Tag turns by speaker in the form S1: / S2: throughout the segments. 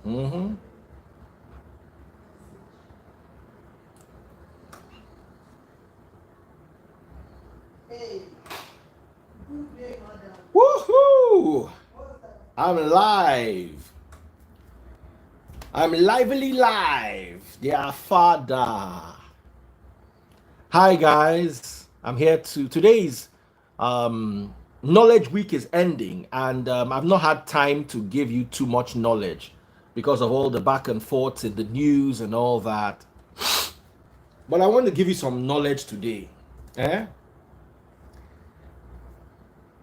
S1: Mm-hmm. Woohoo! I'm live. I'm lively live. Dear Father. Hi guys. I'm here today's knowledge week is ending, and I've not had time to give you too much knowledge because of all the back and forth in the news and all that. But I want to give you some knowledge today. Eh?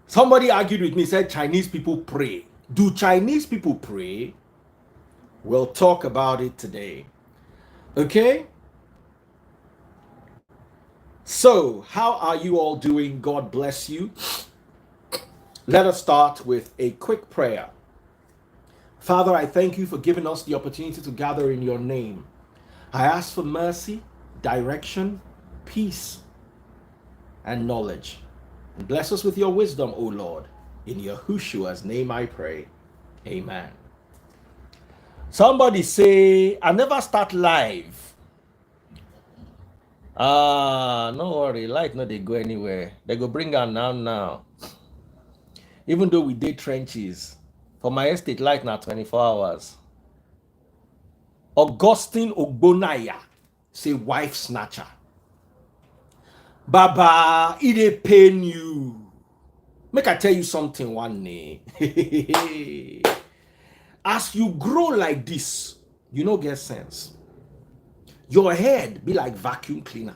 S1: Somebody argued with me, said Chinese people pray. Do Chinese people pray? We'll talk about it today. Okay? So, how are you all doing? God bless you. Let us start with a quick prayer. Father, I thank you for giving us the opportunity to gather in your name. I ask for mercy, direction, peace, and knowledge. And bless us with your wisdom, O Lord. In Yahushua's name I pray. Amen. Somebody say, I never start live. No worry, light no they go anywhere. They go bring her now. Even though we did trenches, for my estate light now 24 hours. Augustine Ogbonaya say wife snatcher. Baba, it dey pain you. Make I tell you something one day. As you grow like this, you no get sense. Your head be like vacuum cleaner.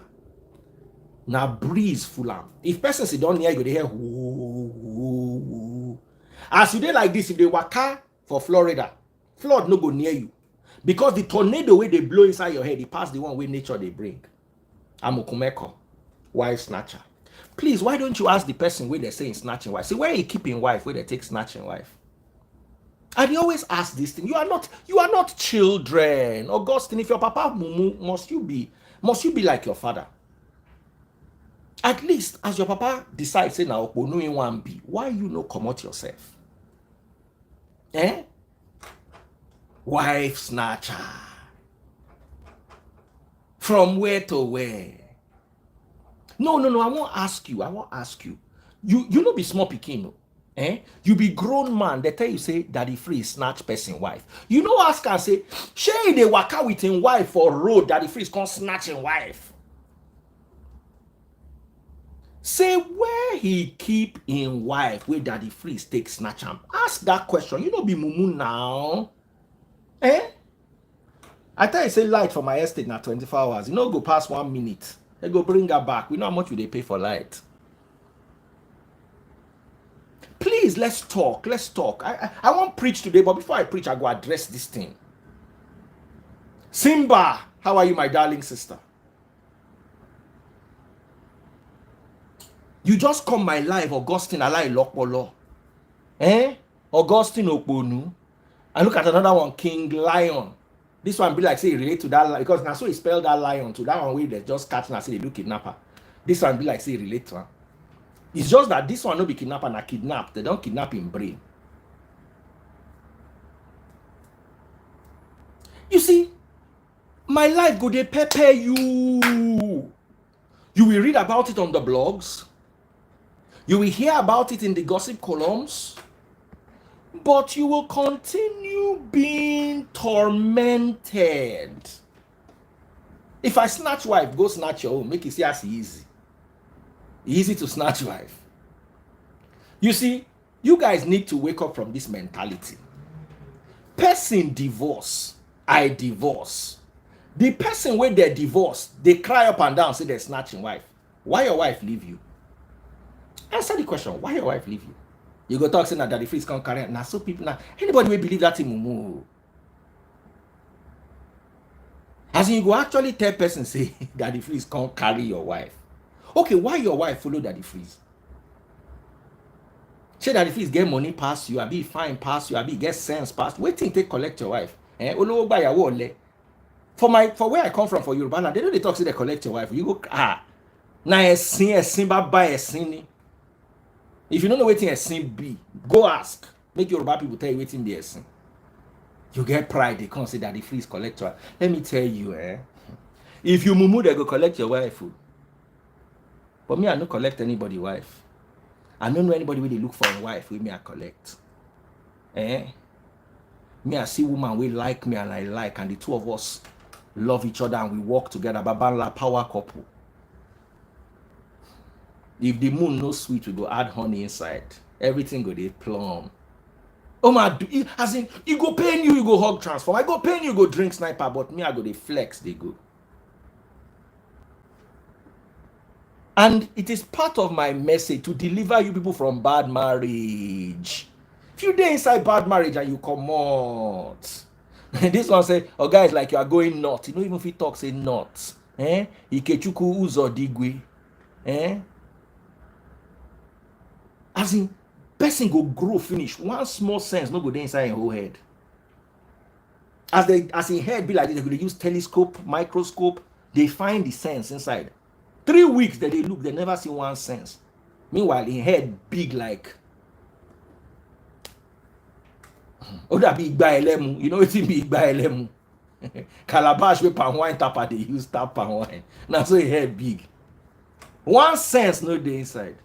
S1: Now breeze full am. If person sit down near you, they hear whoo. As you dey like this, if they waka for Florida, flood no go near you. Because the tornado way they blow inside your head, it pass the one way nature they bring. Amukumeko, wife snatcher. Please, why don't you ask the person where they're saying snatching wife? Say, where are you keeping wife where they take snatching wife? And you always ask this thing. You are not children. Augustine, if your papa mumu, must you be like your father? At least as your papa decides, say now you want be, why you no come out yourself? Eh? Wife snatcher. From where to where? No. I won't ask you. You no be small pikin. Eh? You be grown man. They tell you say daddy free snatch person wife. You know ask and say, shey they waka with him wife for road, daddy free is come snatch him wife. Say where he keep in wife where daddy free take snatch him. Ask that question. You know be mumu now. Eh? I tell you say light for my estate now 24 hours. You know go past 1 minute. They go bring her back. We know how much will they pay for light. Please, let's talk. I won't preach today, but before I preach, I go address this thing. Simba, how are you, my darling sister? You just come my live, Augustine Alai Lokpolo. Eh? Augustine Okbonu. And look at another one, King Lion. This one be like, say, relate to that, because now so he spelled that lion to that one where they just catch and say they do kidnapper. This one be like, say, relate to her. It's just that this one no be kidnapper na kidnap. They don't kidnap in brain. You see, my life go dey pepper you. You will read about it on the blogs. You will hear about it in the gossip columns. But you will continue being tormented. If I snatch wife, go snatch your own. Make it see as easy. Easy to snatch wife. You see, you guys need to wake up from this mentality. Person divorce, I divorce. The person when they divorce, they cry up and down, say they're snatching wife. Why your wife leave you? Answer the question. Why your wife leave you? You go talk saying that daddy freeze can't carry it. Now so people now, anybody will believe that in mumu. As in you go actually tell person say daddy freeze can't carry your wife. Okay, why your wife follow daddy freeze? Say daddy freeze get money pass you, I be fine pass you, I be get sense pass. Wait till they collect your wife. For where I come from for Yoruba land, they know they talk say they collect your wife. You go now a sin by a sin. If you don't know what a sin be, go ask. Make Yoruba people tell you what in the sin. You get pride, they consider that the freeze collector. Let me tell you, if you mumu, they go collect your wife. But me, I don't collect anybody wife. I don't know anybody where they look for a wife with me, I collect. Me, I see woman we like me and I like, and the two of us love each other and we work together. Babanla power couple. If the moon no sweet, we go add honey inside. Everything go dey plum. Oh my, as in, you go pain you go hug transform. I go pain you go drink sniper, but me, I go dey flex, they go. And it is part of my message to deliver you people from bad marriage. If you dey inside bad marriage and you come out, this one say, oh guys, like you are going nuts. You know, even if you talk, say nuts. Ikechuku uzo digwe. As in, person go grow finish. One small sense no go dey inside your whole head. As in head be like this, they go use telescope, microscope. They find the sense inside. 3 weeks that they look, they never see one sense. Meanwhile, in head big like. Oh, that big by elemu. You know it's big by elemu. Calabash with palm wine tapper, they use tap palm wine. Now so your head big. One sense no dey inside.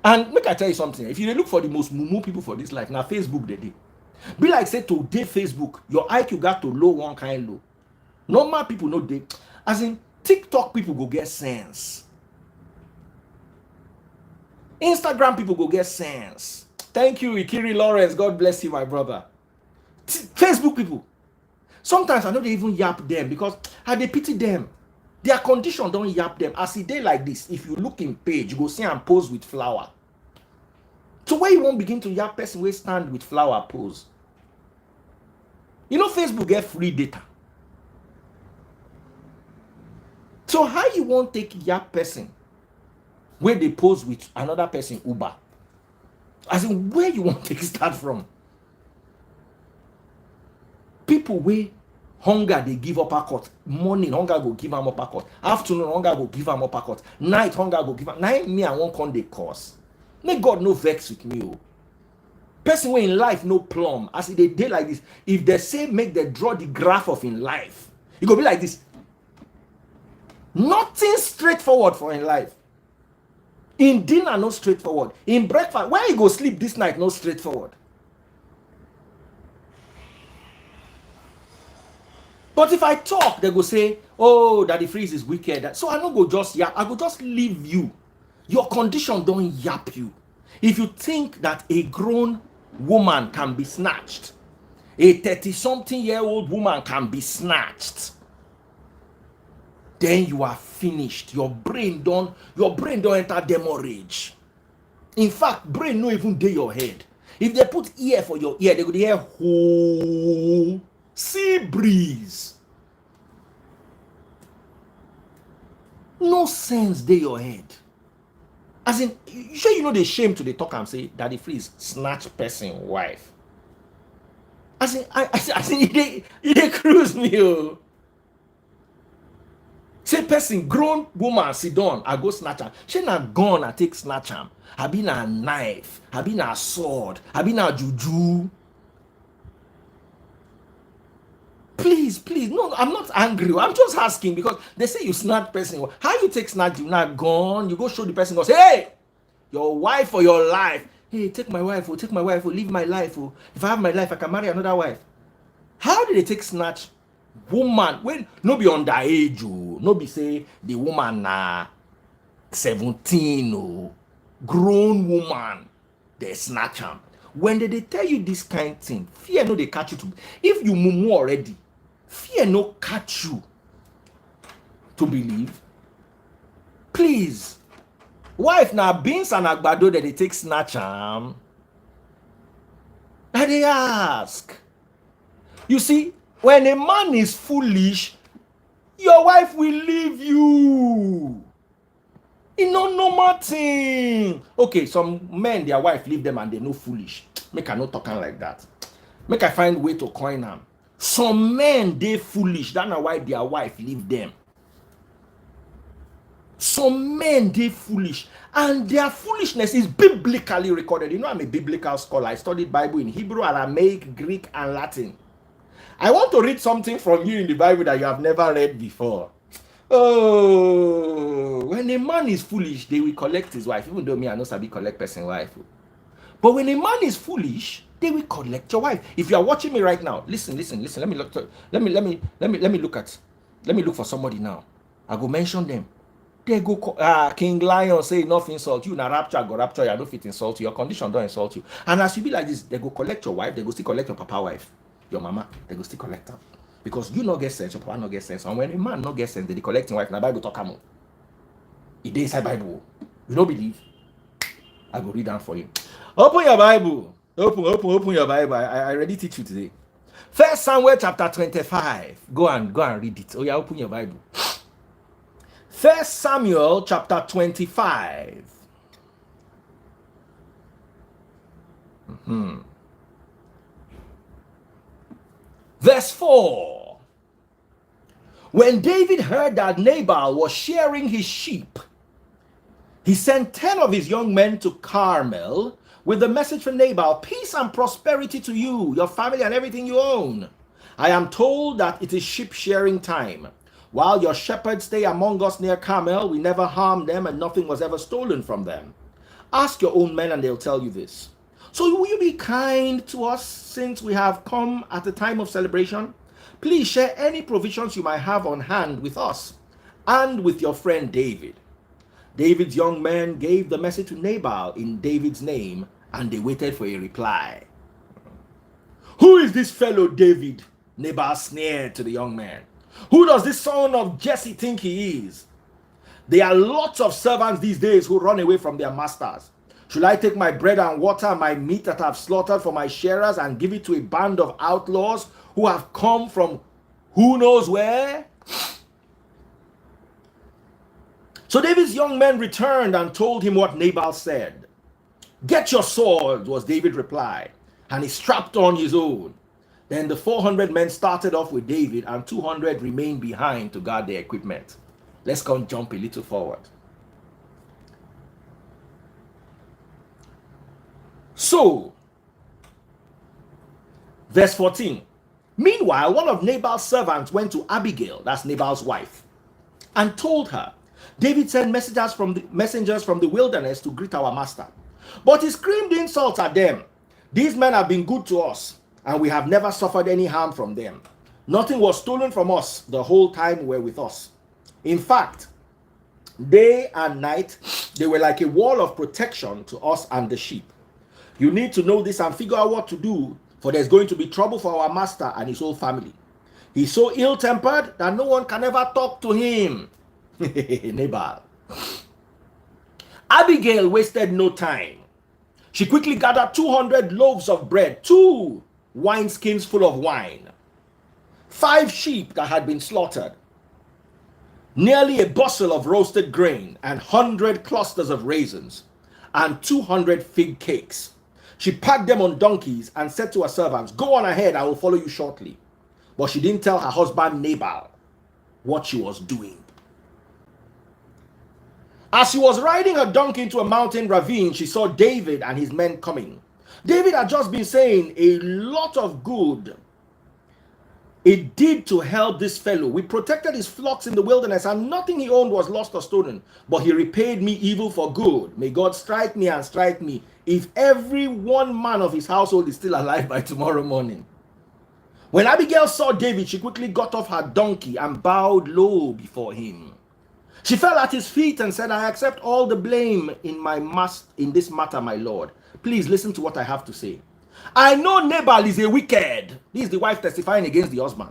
S1: And make I tell you something. If you look for the most mumu people for this life, now Facebook they dey. Be like say today Facebook, your IQ got to low one kind low. Normal people no dey. As in TikTok people go get sense. Instagram people go get sense. Thank you, Ikiri Lawrence. God bless you, my brother. Facebook people. Sometimes I know they even yap them because I dey pity them. Their condition don't yap them. As a day like this, if you look in page, you go see and pose with flower. So where you won't begin to yap person will stand with flower pose. You know Facebook get free data. So how you won't take yap person where they pose with another person Uber? As in where you want to start from? People where hunger they give uppercut. Morning hunger go give them uppercut. Afternoon hunger go give them uppercut. Night hunger go give them. Now me I won't come the course. May God no vex with me. Oh. Person where in life no plumb. As they day like this, if they say make they draw the graph of in life, it go be like this. Nothing straightforward for in life. In dinner, no straightforward. In breakfast, where you go sleep this night, no straightforward. But if I talk, they go say, oh, Daddy Freeze is wicked. So I don't go just yap. I go just leave you. Your condition don't yap you. If you think that a grown woman can be snatched, a 30-something-year-old woman can be snatched, then you are finished. Your brain don't enter demorage. In fact, brain no even dey your head. If they put ear for your ear, they could hear whole sea breeze. No sense dey your head. As in, sure you know the shame to the talk and say, Daddy Freeze snatch person wife. As in, it cruise me. Oh. Say person grown woman sit down, I go snatch her. She not gone, I take snatch her. I been a knife, I been a sword, I been a juju. Please, no, I'm not angry. I'm just asking because they say you snatch person. How you take snatch? You not gone. You go show the person. Go say, hey, your wife or your life. Hey, take my wife. Take my wife. Leave my life. If I have my life, I can marry another wife. How did they take snatch? Woman, when no be underage, no be say the woman na 17, grown woman, they snatch am. When they tell you this kind of thing, fear no they catch you to. If you mumu already, fear no catch you to believe. Please, wife na beans and agbado that they take snatch am. And they ask. You see, when a man is foolish, your wife will leave you. It's no normal thing. Okay, some men, their wife leave them and they no foolish. Make I not talking like that. Make I find way to coin them. Some men, they foolish. That's why their wife leave them. Some men, they foolish, and their foolishness is biblically recorded. You know, I'm a biblical scholar. I studied Bible in Hebrew, Aramaic, Greek, and Latin. I want to read something from you in the Bible that you have never read before. Oh, when a man is foolish, they will collect his wife. Even though me, I know Sabi collect person wife. But when a man is foolish, they will collect your wife. If you are watching me right now, listen. Let me look for somebody now. I go mention them. They go King Lion say enough insult you. Now rapture, go rapture, you no fit insult you. Your condition don't insult you. And as you be like this, they go collect your wife, they go still collect your papa wife. Your mama, they go still collect her. Because you not get sense, your papa not get sense. And when a man not get sense, they collect his wife. Now Bible talk am. It is inside Bible. You don't believe? I go read down for you. Open your Bible. Open your Bible. I already teach you today. First Samuel chapter 25. Go and read it. Oh yeah, open your Bible. First Samuel chapter 25. Verse 4. When David heard that Nabal was shearing his sheep, he sent 10 of his young men to Carmel with the message from Nabal, peace and prosperity to you, your family, and everything you own. I am told that it is sheep shearing time. While your shepherds stay among us near Carmel, we never harmed them and nothing was ever stolen from them. Ask your own men and they'll tell you this. So will you be kind to us since we have come at a time of celebration? Please share any provisions you might have on hand with us and with your friend David. David's young men gave the message to Nabal in David's name, and they waited for a reply. Who is this fellow David? Nabal sneered to the young man. Who does this son of Jesse think he is? There are lots of servants these days who run away from their masters. Should I take my bread and water and my meat that I've slaughtered for my shearers and give it to a band of outlaws who have come from who knows where? So David's young men returned and told him what Nabal said. Get your sword, was David's reply, and he strapped on his own. Then the 400 men started off with David and 200 remained behind to guard their equipment. Let's go and jump a little forward. So, verse 14. Meanwhile, one of Nabal's servants went to Abigail, that's Nabal's wife, and told her, David sent messengers from the wilderness to greet our master. But he screamed insults at them. These men have been good to us, and we have never suffered any harm from them. Nothing was stolen from us the whole time we were with us. In fact, day and night, they were like a wall of protection to us and the sheep. You need to know this and figure out what to do, for there's going to be trouble for our master and his whole family. He's so ill-tempered that no one can ever talk to him. Nabal. Abigail wasted no time. She quickly gathered 200 loaves of bread, 2 wineskins full of wine, 5 sheep that had been slaughtered, nearly a bushel of roasted grain, and 100 clusters of raisins, and 200 fig cakes. She packed them on donkeys and said to her servants, go on ahead, I will follow you shortly. But she didn't tell her husband Nabal what she was doing. As she was riding her donkey into a mountain ravine, she saw David and his men coming. David had just been saying a lot of good it did to help this fellow. We protected his flocks in the wilderness, and nothing he owned was lost or stolen. But he repaid me evil for good. May God strike me and strike me if every one man of his household is still alive by tomorrow morning. When Abigail saw David, she quickly got off her donkey and bowed low before him. She fell at his feet and said, I accept all the blame in this matter, my lord. Please listen to what I have to say. I know Nabal is a wicked. This is the wife testifying against the husband.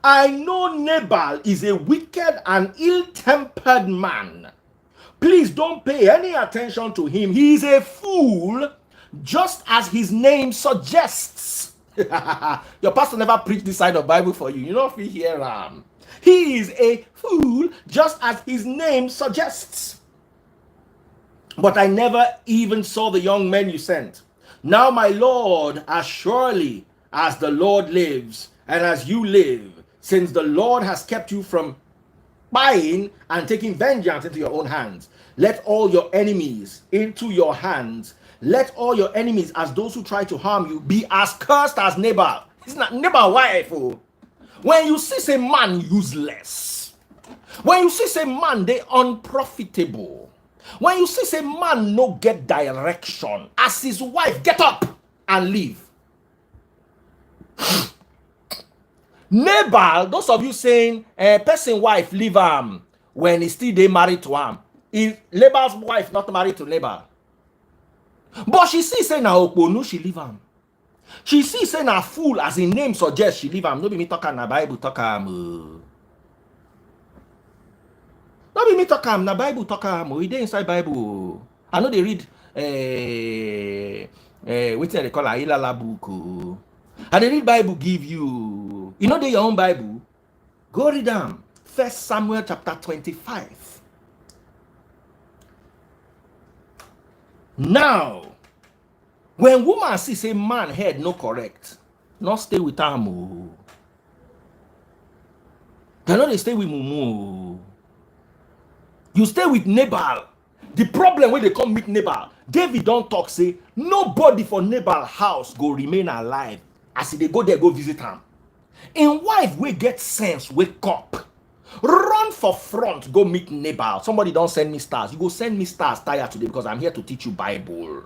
S1: I know Nabal is a wicked and ill-tempered man. Please don't pay any attention to him. He is a fool, just as his name suggests. Your pastor never preached this side of Bible for you. You know if you hear he is a fool, just as his name suggests. But I never even saw the young men you sent. Now, my Lord, as surely as the Lord lives, and as you live, since the Lord has kept you from buying and taking vengeance into your own hands. Let all your enemies into your hands. Let all your enemies, as those who try to harm you, be as cursed as Nabal. It's not Nabal wife. Oh. When you see say man useless, when you see say man they unprofitable, when you see say man no get direction, as his wife get up and leave. Nabal, those of you saying person wife leave when he still they married to him. Is Nabal's wife not married to Nabal? But she see say na okponu she leave him. She see say na fool as in name suggests she leave him. No be me talk na Bible talk am. No be me talk am na Bible talk am. We dey inside Bible. I know they read wetin they call a Ilala book. And they read Bible give you. You know they your own Bible. Go read them. 1 Samuel chapter 25. Now, when woman see say man head no correct, not stay with am. They know they stay with Mumu. You stay with Nabal. The problem when they come meet Nabal, David don't talk say nobody for Nabal house go remain alive as they go there go visit him. In wife we get sense, wake up. Run for front, go meet Nabal. Somebody don't send me stars. You go send me stars tired today because I'm here to teach you Bible.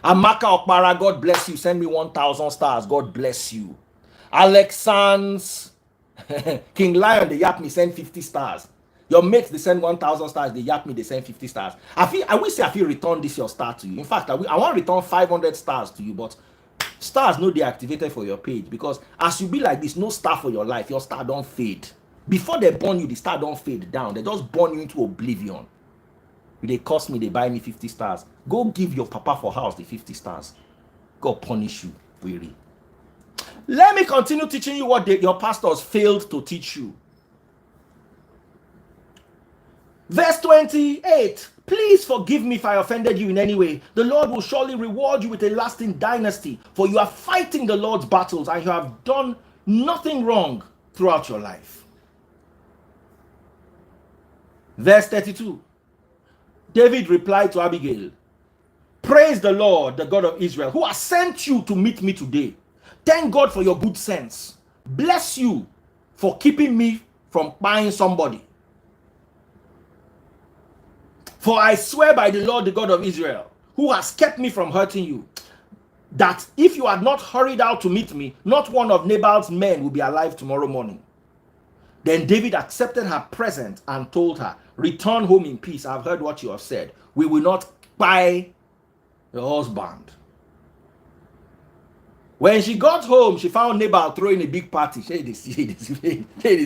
S1: Amaka Okpara, God bless you. Send me 1,000 stars. God bless you. Alex Sands, King Lion, they yap me, send 50 stars. Your mates, they send 1,000 stars. They yap me, they send 50 stars. I will say I feel return this your star to you. In fact, I want to return 500 stars to you, but stars no deactivated for your page because as you be like this, no star for your life, your star don't fade. Before they burn you, the star don't fade down. They just burn you into oblivion. They cost me, they buy me 50 stars. Go give your papa for house the 50 stars. God punish you, really. Let me continue teaching you what your pastors failed to teach you. Verse 28. Please forgive me if I offended you in any way. The Lord will surely reward you with a lasting dynasty, for you are fighting the Lord's battles and you have done nothing wrong throughout your life. Verse 32. David replied to Abigail, praise the Lord, the God of Israel, who has sent you to meet me today. Thank God for your good sense. Bless you for keeping me from buying somebody. For I swear by the Lord, the God of Israel, who has kept me from hurting you, that if you had not hurried out to meet me, not one of Nabal's men will be alive tomorrow morning. Then David accepted her present and told her, return home in peace. I've heard what you have said. We will not buy your husband. When she got home, she found Nabal throwing a big party. This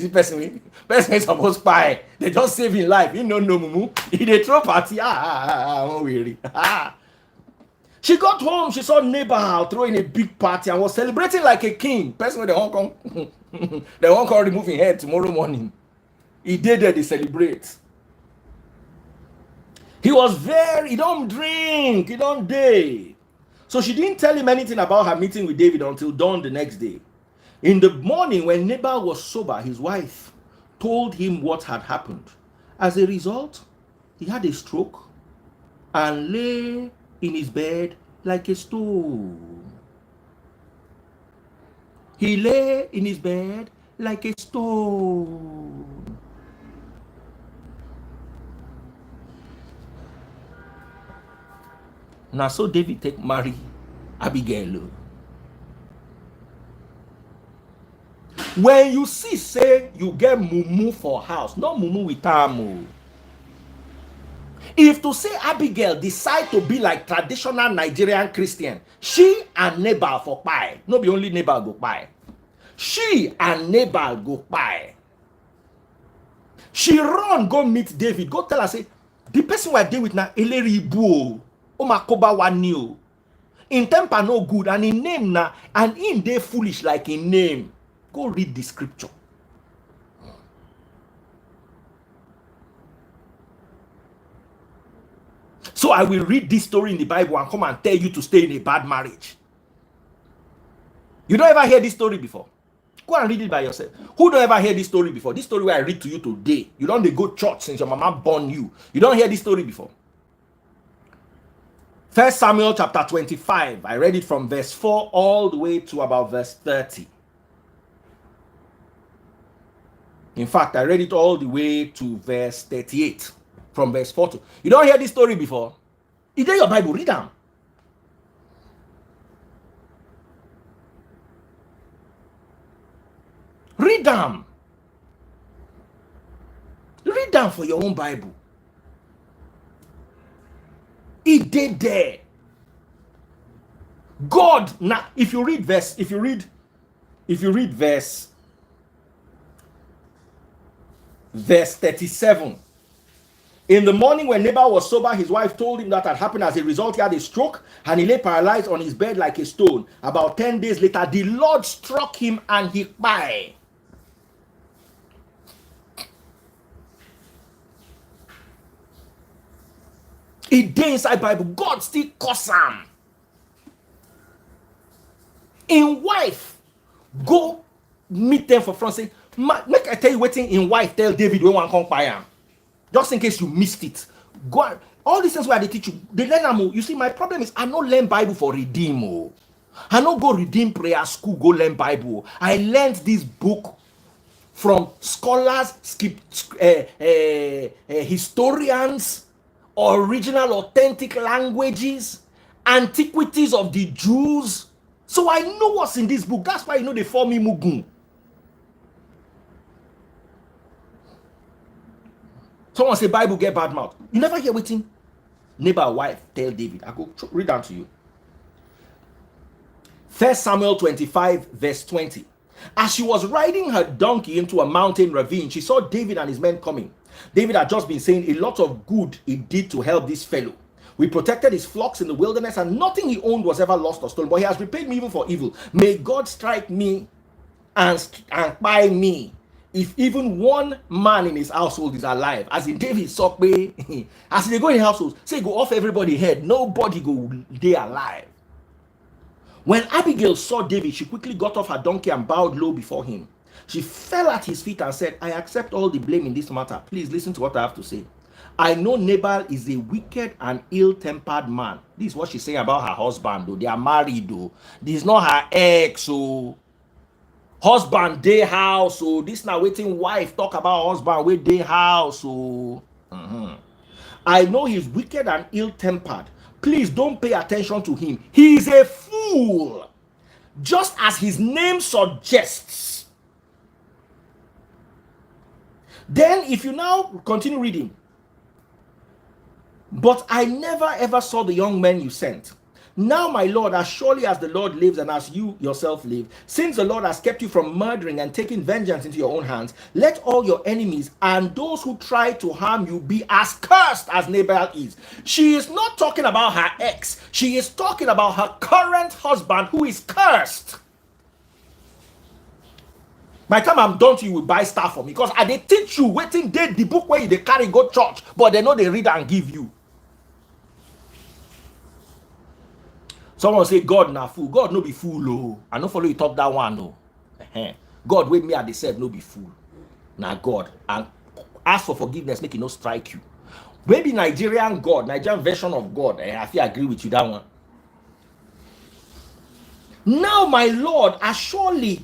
S1: person is supposed to buy. They just save his life. You know, no mumu. They throw party. Really. She got home, she saw Nabal throwing a big party and was celebrating like a king. Person with the Hong Kong, the Hong Kong removing head tomorrow morning. He did that, they celebrate. He don't drink, he don't day. So she didn't tell him anything about her meeting with David until dawn the next day. In the morning, when Nabal was sober, his wife told him what had happened. As a result, he had a stroke and lay in his bed like a stone. He lay in his bed like a stone. Now so David take marry Abigail. When you see say you get mumu for house, not mumu with tamu. If to say Abigail decide to be like traditional Nigerian Christian, she and Nabal for pie. No be only Nabal go pie. She and Nabal go pie. She run go meet David. Go tell her say, the person we deal with now eleri ibu o makoba wani o. In temper no good and in name na and in they foolish like in name. Go read the scripture. So I will read this story in the Bible and come and tell you to stay in a bad marriage. You don't ever hear this story before. Go and read it by yourself. Who don't ever hear this story before? This story where I read to you today. You don't dey go church since your mama born you. You don't hear this story before. 1 Samuel chapter 25. I read it from verse 4 all the way to about verse 30. In fact, I read it all the way to verse 38. From verse 4 to. You don't hear this story before? Is there your Bible? Read them. Read them. Read them for your own Bible. It did there. God, now if you read verse 37. In the morning when Nabal was sober, his wife told him that had happened. As a result, he had a stroke and he lay paralyzed on his bed like a stone. About 10 days later, the Lord struck him and he died. It dey inside Bible. God still curse him. In wife, go meet them for front. Say, make I tell you what in wife tell David when one come by him. Just in case you missed it. Go on. All these things where they teach you, they learn them. You see, my problem is I don't learn Bible for redeem. I don't go redeem prayer school, go learn Bible. I learned this book from scholars, historians, original authentic languages, antiquities of the Jews. So I know what's in this book. That's why you know they call me Mugun. Someone say Bible get bad mouth. You never hear waiting. Neighbor wife tell David. I go read down to you. 1 Samuel 25 verse 20. As she was riding her donkey into a mountain ravine, she saw David and his men coming. David had just been saying a lot of good he did to help this fellow. We protected his flocks in the wilderness and nothing he owned was ever lost or stolen. But he has repaid me evil for evil. May God strike me and buy me if even one man in his household is alive. As in David saw me, as they go in households, say go off everybody's head, nobody go they alive. When Abigail saw David, she quickly got off her donkey and bowed low before him. She fell at his feet and said, I accept all the blame in this matter. Please listen to what I have to say. I know Nabal is a wicked and ill-tempered man. This is what she's saying about her husband, though. They are married, though. This is not her ex, so husband day house, so this now waiting wife talk about husband with day house, so I know he's wicked and ill-tempered. Please don't pay attention to him. He is a fool, just as his name suggests. Then if you now continue reading, but I never ever saw the young men you sent. Now, my Lord, as surely as the Lord lives and as you yourself live, since the Lord has kept you from murdering and taking vengeance into your own hands, let all your enemies and those who try to harm you be as cursed as Nabal is. She is not talking about her ex. She is talking about her current husband who is cursed. By the time I'm done to you, will buy stuff for me because I they teach you waiting date the book where they carry go church, but they know they read and give you. Someone say God na fool. God no be fool, oh. I no follow you talk that one, no. God with me at the said no be fool. Now God and ask for forgiveness, make it no strike you. Maybe Nigerian God, Nigerian version of God. I feel agree with you that one. Now, my Lord, as surely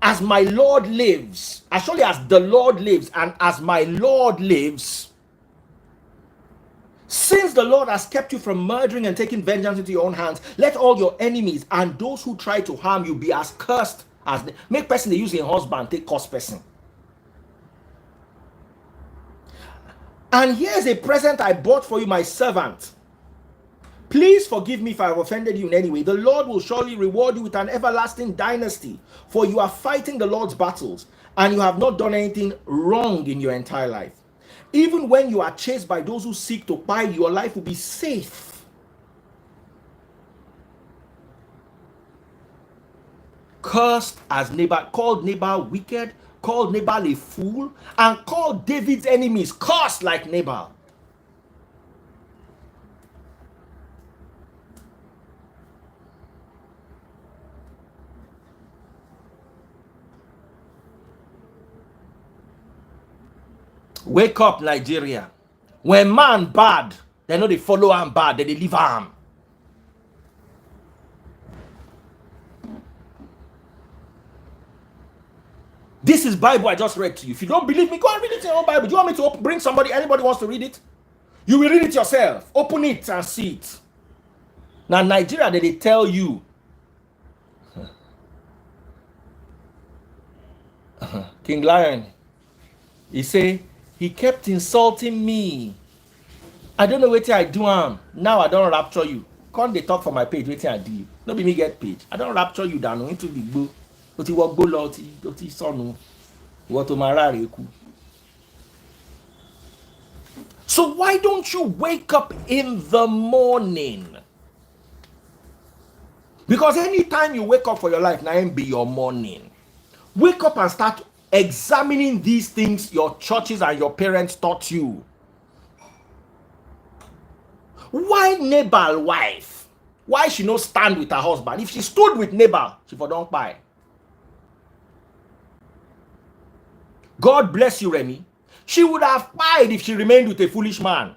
S1: as my Lord lives, as surely as the Lord lives, and as my Lord lives. Since the Lord has kept you from murdering and taking vengeance into your own hands, let all your enemies and those who try to harm you be as cursed as they make person they use a husband take curse person. And here's a present I bought for you, my servant. Please forgive me if I have offended you in any way. The Lord will surely reward you with an everlasting dynasty, for you are fighting the Lord's battles, and you have not done anything wrong in your entire life. Even when you are chased by those who seek to buy you, your life will be safe. Cursed as Nabal, called Nabal wicked, called Nabal a fool, and called David's enemies cursed like Nabal. Wake up, Nigeria. When man bad, they know they follow am bad, they leave am. This is Bible I just read to you. If you don't believe me, go and read it in your own Bible. Do you want me to bring somebody, anybody wants to read it? You will read it yourself. Open it and see it. Now, Nigeria, they tell you. King Lion, he say, he kept insulting me. I don't know what I do. Now I don't rapture you. Can't they talk for my page? Waiting I do. No be me get page. I don't rapture you down into the go. Oti work go lo oti sonu. What to marry ku. So why don't you wake up in the morning? Because anytime you wake up for your life, now it be your morning. Wake up and start examining these things your churches and your parents taught you. Why Nabal wife? Why she no stand with her husband? If she stood with Nabal, she for don't buy. God bless you, Remy. She would have died if she remained with a foolish man.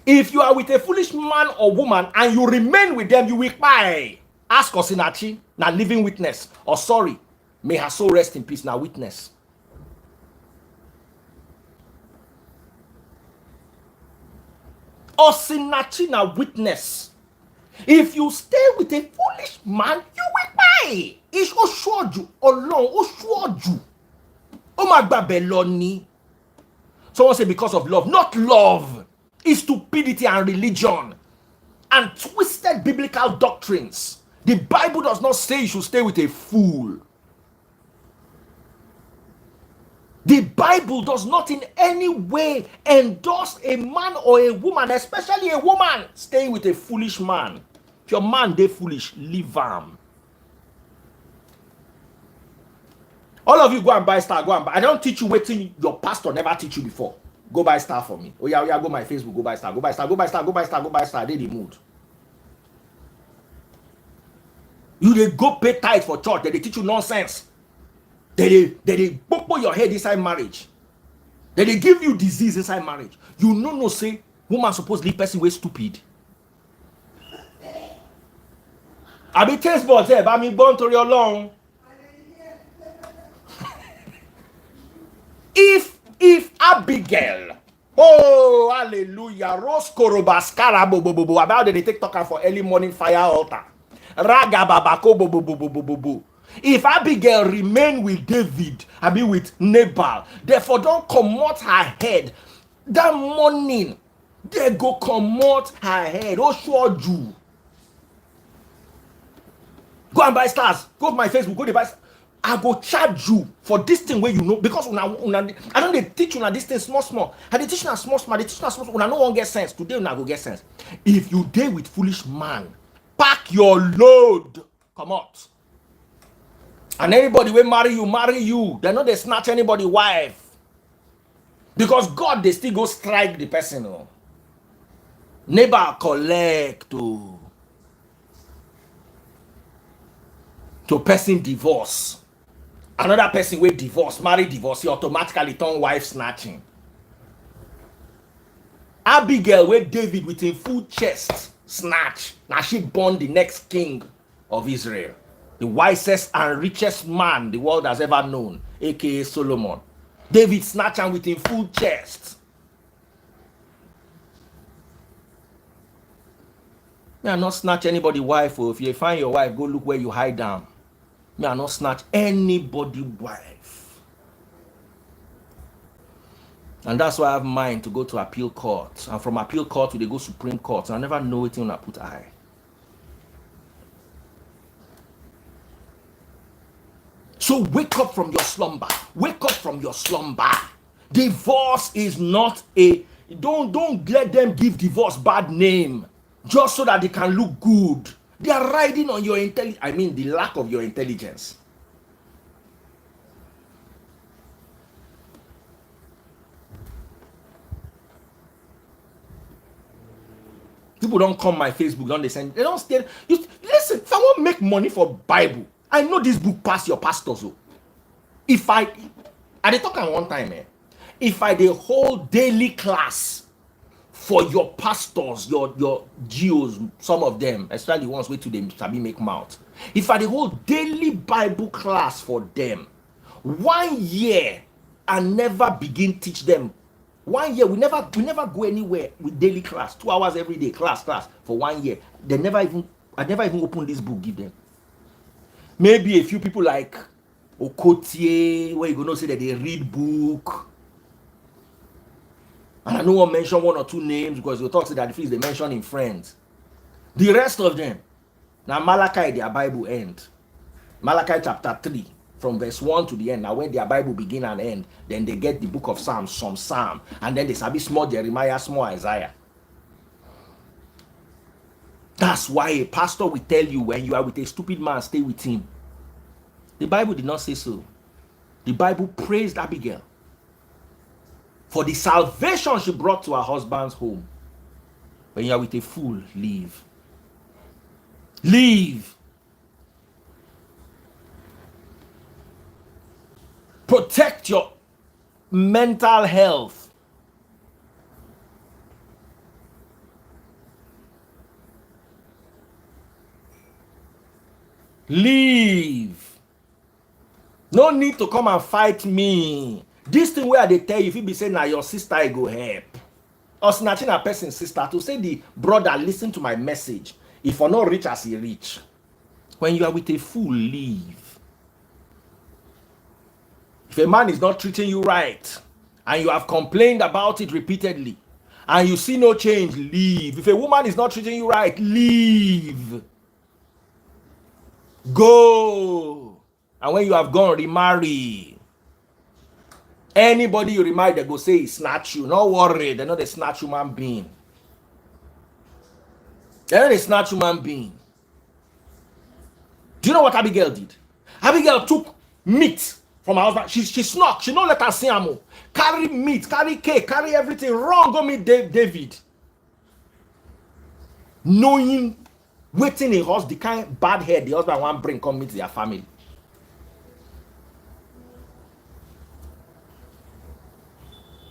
S1: If you are with a foolish man or woman and you remain with them, you will die. Ask Osinachi, now living witness. Or sorry, may her soul rest in peace, now witness. Osinachi, now witness. If you stay with a foolish man, you will die. It's Oshoju, Olong, Oshoju. Omagbabeloni. Someone say because of love. Not love. It's stupidity and religion and twisted biblical doctrines. The Bible does not say you should stay with a fool. The Bible does not in any way endorse a man or a woman, especially a woman, staying with a foolish man. If your man they foolish, leave him. All of you go and buy star, go and buy. I don't teach you waiting your pastor never teach you before. Go buy star for me. Oh yeah, go my Facebook, go buy star, go buy star, go buy star, go buy star, go buy star. They the mood. You they go pay tithe for church, they teach you nonsense. They popo your head inside marriage. They give you disease inside marriage. You no say woman supposed to leave person way stupid. I be taste buds here, but me born to your long. If Abigail, oh hallelujah, Rose Korobaskara bo about the TikToker for early morning fire altar. Raga babako bo. If Abigail remain with David, I be with Nabal, therefore don't comot her head. That morning, they go comot her head. Oh sure you. Go and buy stars. Go to my Facebook, go to buy stars. I go charge you for this thing where you know, because I don't they teach you this thing small. I they teach you small. They teach you small. No one get sense. Today una go get sense. If you deal with foolish man, pack your load. Come out. And anybody will marry you. They know they snatch anybody wife. Because God they still go strike the person. Oh. Neighbor collect to person divorce. Another person will divorce, marry divorce, he automatically turn wife snatching. Abigail with David with a full chest snatch. Now she born the next king of Israel. The wisest and richest man the world has ever known, aka Solomon. David snatch him with a full chest. Me I not snatch anybody wife. Or if you find your wife, go look where you hide down. Me I not snatch anybody wife. And that's why I have mind to go to appeal court. And from appeal court they go Supreme Court. I never know it when I put eye. So wake up from your slumber. Wake up from your slumber. Divorce is not a... Don't let them give divorce bad name. Just so that they can look good. They are riding on your intelligence. I mean, the lack of your intelligence. People don't come my Facebook, don't they send? They don't stay. Listen, if I want to make money for Bible, I know this book pass your pastors. If I they talk at one time, If I dey hold daily class for your pastors, your geos, some of them, especially the ones wey to them sabi make mouth. If I dey hold daily Bible class for them, 1 year and never begin teach them. 1 year, we never go anywhere with daily class, 2 hours every day, class for 1 year. I never even open this book give them. Maybe a few people like Okotie, where you gonna say that they read book. And I no one mention 1 or 2 names because you talk say that the fees they mention in friends. The rest of them, now Malachi their Bible end. Malachi chapter 3, from verse 1 to the end. Now when their Bible begin and end, then they get the book of Psalms, some Psalm, and then they sabi small Jeremiah, small Isaiah. That's why a pastor will tell you when you are with a stupid man, stay with him. The Bible did not say so. The Bible praised Abigail for the salvation she brought to her husband's home. When you are with a fool, leave. Leave. Protect your mental health. Leave. No need to come and fight me. This thing where they tell you, if you be saying now your sister I go help, or snatching a person's sister, to say the brother listen to my message. If you're not rich as he rich, when you are with a fool, leave. If a man is not treating you right, and you have complained about it repeatedly, and you see no change, leave. If a woman is not treating you right, leave. Go. And when you have gone, remarry. Anybody you remarry, they go say he snatch you. No worry, they're not a snatch human being. They're not a snatch human being. Do you know what Abigail did? Abigail took meat from her husband. She snuck. She don't let her see him. Carry meat, carry cake, carry everything. Run, go meet David. Knowing, waiting in house, the kind bad head the husband want bring come meet their family.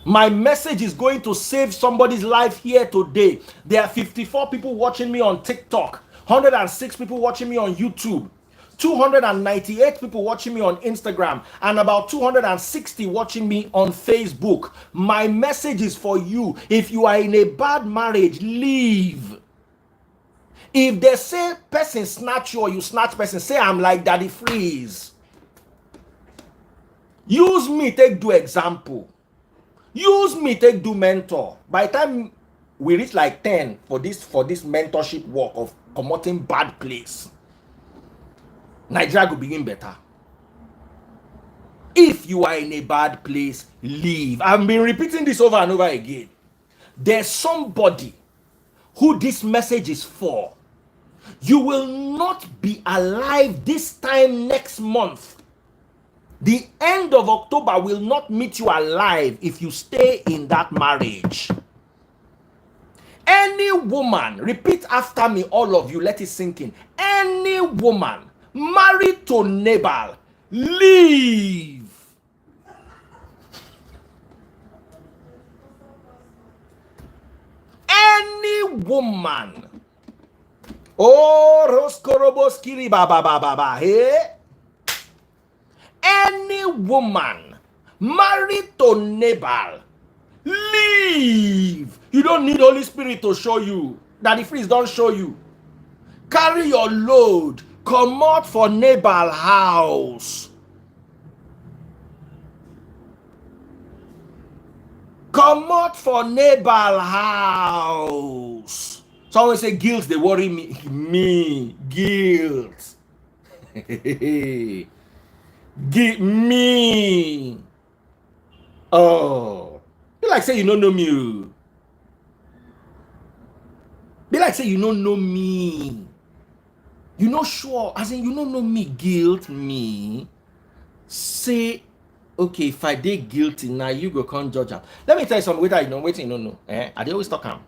S1: My message is going to save somebody's life here today. There are 54 people watching me on TikTok, 106 people watching me on YouTube, 298 people watching me on Instagram, and about 260 watching me on Facebook. My message is for you. If you are in a bad marriage, leave. If they say person snatch you or you snatch person, say I'm like Daddy Freeze. Use me, take do example. Use me, take do mentor. By the time we reach like 10 for this mentorship work of promoting bad place, Nigeria will begin better. If you are in a bad place, leave. I've been repeating this over and over again. There's somebody who this message is for. You will not be alive this time next month. The end of October will not meet you alive if you stay in that marriage. Any woman, repeat after me, all of you, let it sink in. Any woman married to Nabal, leave. Any woman. Oh, Roskoroboskiri baba baba, hey? Any woman married to Nabal, leave. You don't need Holy Spirit to show you. Daddy Freeze don't show you. Carry your load. Come out for Nabal house. Come out for Nabal house. Someone say guilt, they worry me. Me, guilt. Give me. Oh, be like say you don't know me. Be like say you don't know me. You not sure, as in you don't know me. Guilt me. Say, okay, if I did guilty now, you go come judge am. Let me tell you something. Whether you know, waiting, you don't know. I dey always talk am.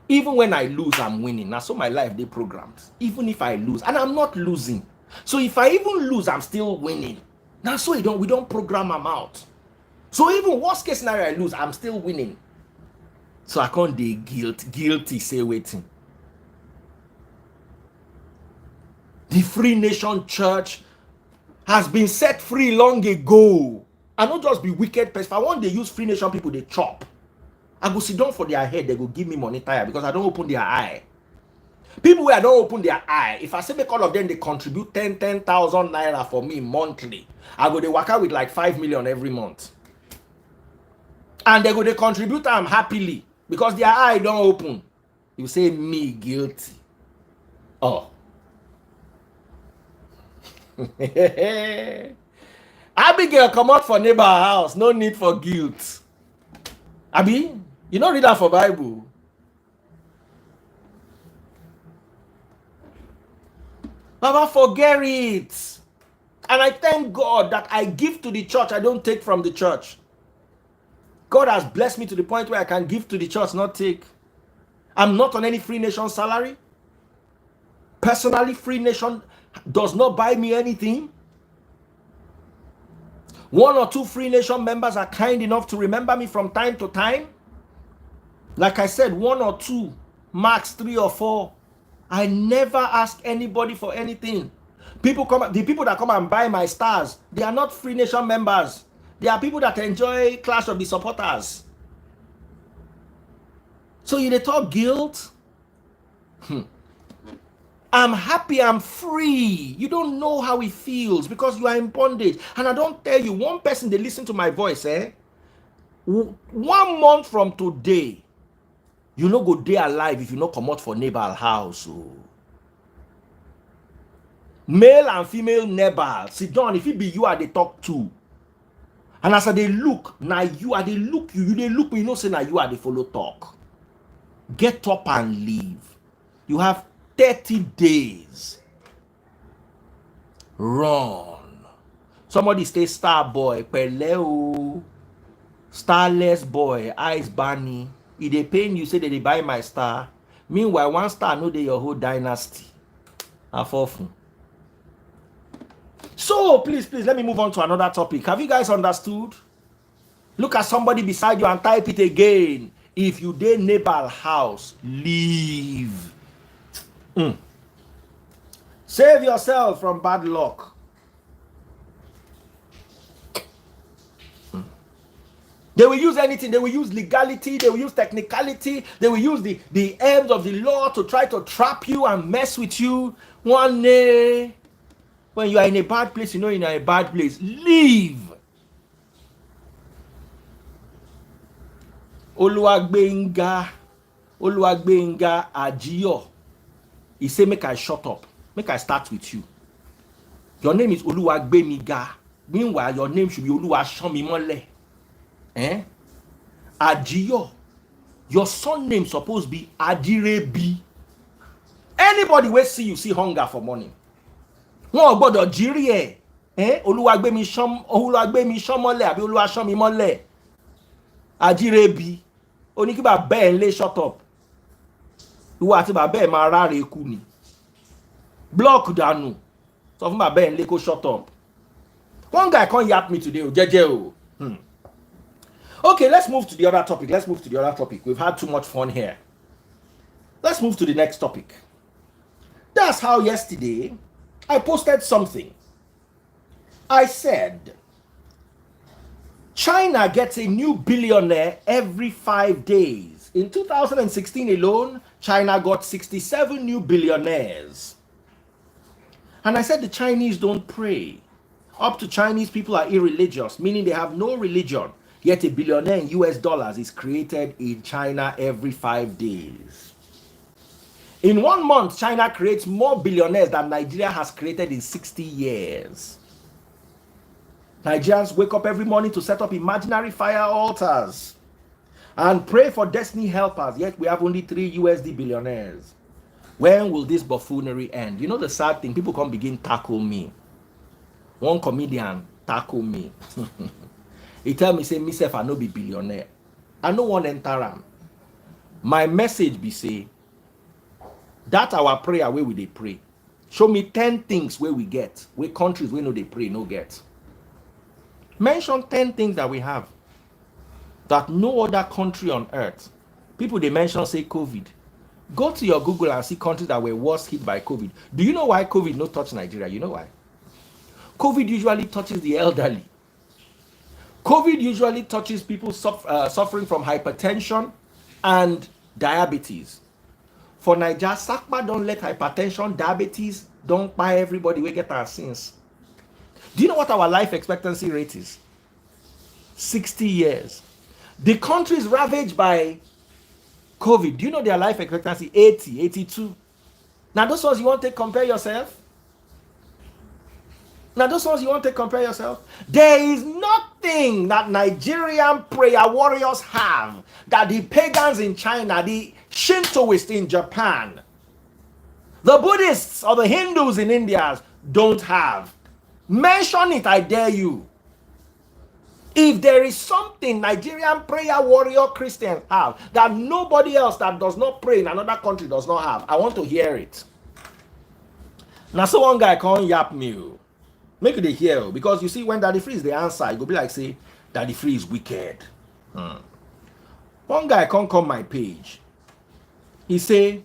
S1: Even when I lose, I'm winning. Now, so my life they programmed. Even if I lose, and I'm not losing. So if I even lose, I'm still winning. Now, so we don't program them out. So even worst case scenario I lose, I'm still winning. So I can't dey guilty say waiting. The Free Nation Church has been set free long ago. I not just be wicked person. If I want they use Free Nation people, they chop. I go sit down for their head, they go give me money tire because I don't open their eye. People where I don't open their eye, if I say make all of them they contribute 10,000 naira for me monthly, I go they work out with like 5 million every month. And they go they contribute them happily because their eye don't open. You say me guilty. Oh. Abigail come out for neighbor house, no need for guilt. Abi, you don't read that for Bible. Baba, forget it. And I thank God that I give to the church, I don't take from the church. God has blessed me to the point where I can give to the church, not take. I'm not on any Free Nation salary. Personally, Free Nation does not buy me anything. 1 or 2 Free Nation members are kind enough to remember me from time to time. Like I said, 1 or 2, max 3 or 4. I never ask anybody for anything. The people that come and buy my stars, they are not Free Nation members. They are people that enjoy Clash of the Supporters. So you they talk guilt? I'm happy, I'm free. You don't know how it feels because you are in bondage. And I don't tell you, one person they listen to my voice, 1 month from today, you no go day alive if you no come out for neighbor house. Oh. Male and female neighbor, sit down. If it be you, are they talk to. And as they look, now you are they look you they look, you know, say now you are the follow talk. Get up and leave. You have 30 days. Run. Somebody stay star boy, peleo, starless boy, eyes bunny. If they pain you, say that they buy my star. Meanwhile, 1 star know they your whole dynasty. So please, let me move on to another topic. Have you guys understood? Look at somebody beside you and type it again. If you dey neighbor house, leave. Save yourself from bad luck. They will use anything. They will use legality. They will use technicality. They will use the ends of the law to try to trap you and mess with you. One day, when you are in a bad place, you know you're in a bad place. Leave. Oluwagbenga Ajiyo. He say, make I shut up. Make I start with you. Your name is Oluwagbemiga. Meanwhile, your name should be Oluwashomimole. Ajiyo. Your son name supposed to be Adirebi. Anybody will see you see hunger for money. Wọ́n gbọ́dọ̀ jírí ẹ̀. Oluwagbemi Shomole àbí Oluwashomimole. Adirebi. Oni kí bàbá ẹ̀ lé shut up. Ìwọ àti bàbá ẹ̀ máa ráre ikú ni. Block dànù. Sọ fún bàbá ẹ̀ lé kó shut up. One guy can't yap me today. Jeje. Okay, let's move to the other topic. We've had too much fun here. Let's move to the next topic. That's how yesterday I posted something. I said, China gets a new billionaire every 5 days. In 2016 alone, China got 67 new billionaires. And I said the Chinese don't pray. Up to Chinese people are irreligious, meaning they have no religion. Yet a billionaire in US dollars is created in China every 5 days. In 1 month, China creates more billionaires than Nigeria has created in 60 years. Nigerians wake up every morning to set up imaginary fire altars and pray for destiny helpers, yet we have only 3 USD billionaires. When will this buffoonery end? You know the sad thing, people come begin tackle me. One comedian tackle me. He tell me, say, myself, I no be billionaire. I no want enter am. My message be say, that our prayer where we they pray. Show me 10 things where we get, where countries where no they pray, no get. Mention 10 things that we have. that no other country on earth, people they mention say COVID. Go to your Google and see countries that were worst hit by COVID. Do you know why COVID not touch Nigeria? You know why? COVID usually touches the elderly. COVID usually touches people suffering from hypertension and diabetes. For Nigeria, SACPA don't let hypertension, diabetes, don't buy everybody. We get our sins. Do you know what our life expectancy rate is? 60 years. The country is ravaged by COVID. Do you know their life expectancy? 80, 82. Now those ones you want to compare yourself? Now those ones you want to compare yourself? There is nothing that Nigerian prayer warriors have that the pagans in China, the Shintoists in Japan, the Buddhists or the Hindus in India don't have. Mention it, I dare you. If there is something Nigerian prayer warrior Christians have that nobody else that does not pray in another country does not have, I want to hear it. Now so one guy can't yap me. Make it hear, because you see when Daddy Free is the answer, it go be like say Daddy Free is wicked. One guy can't come my page. He say,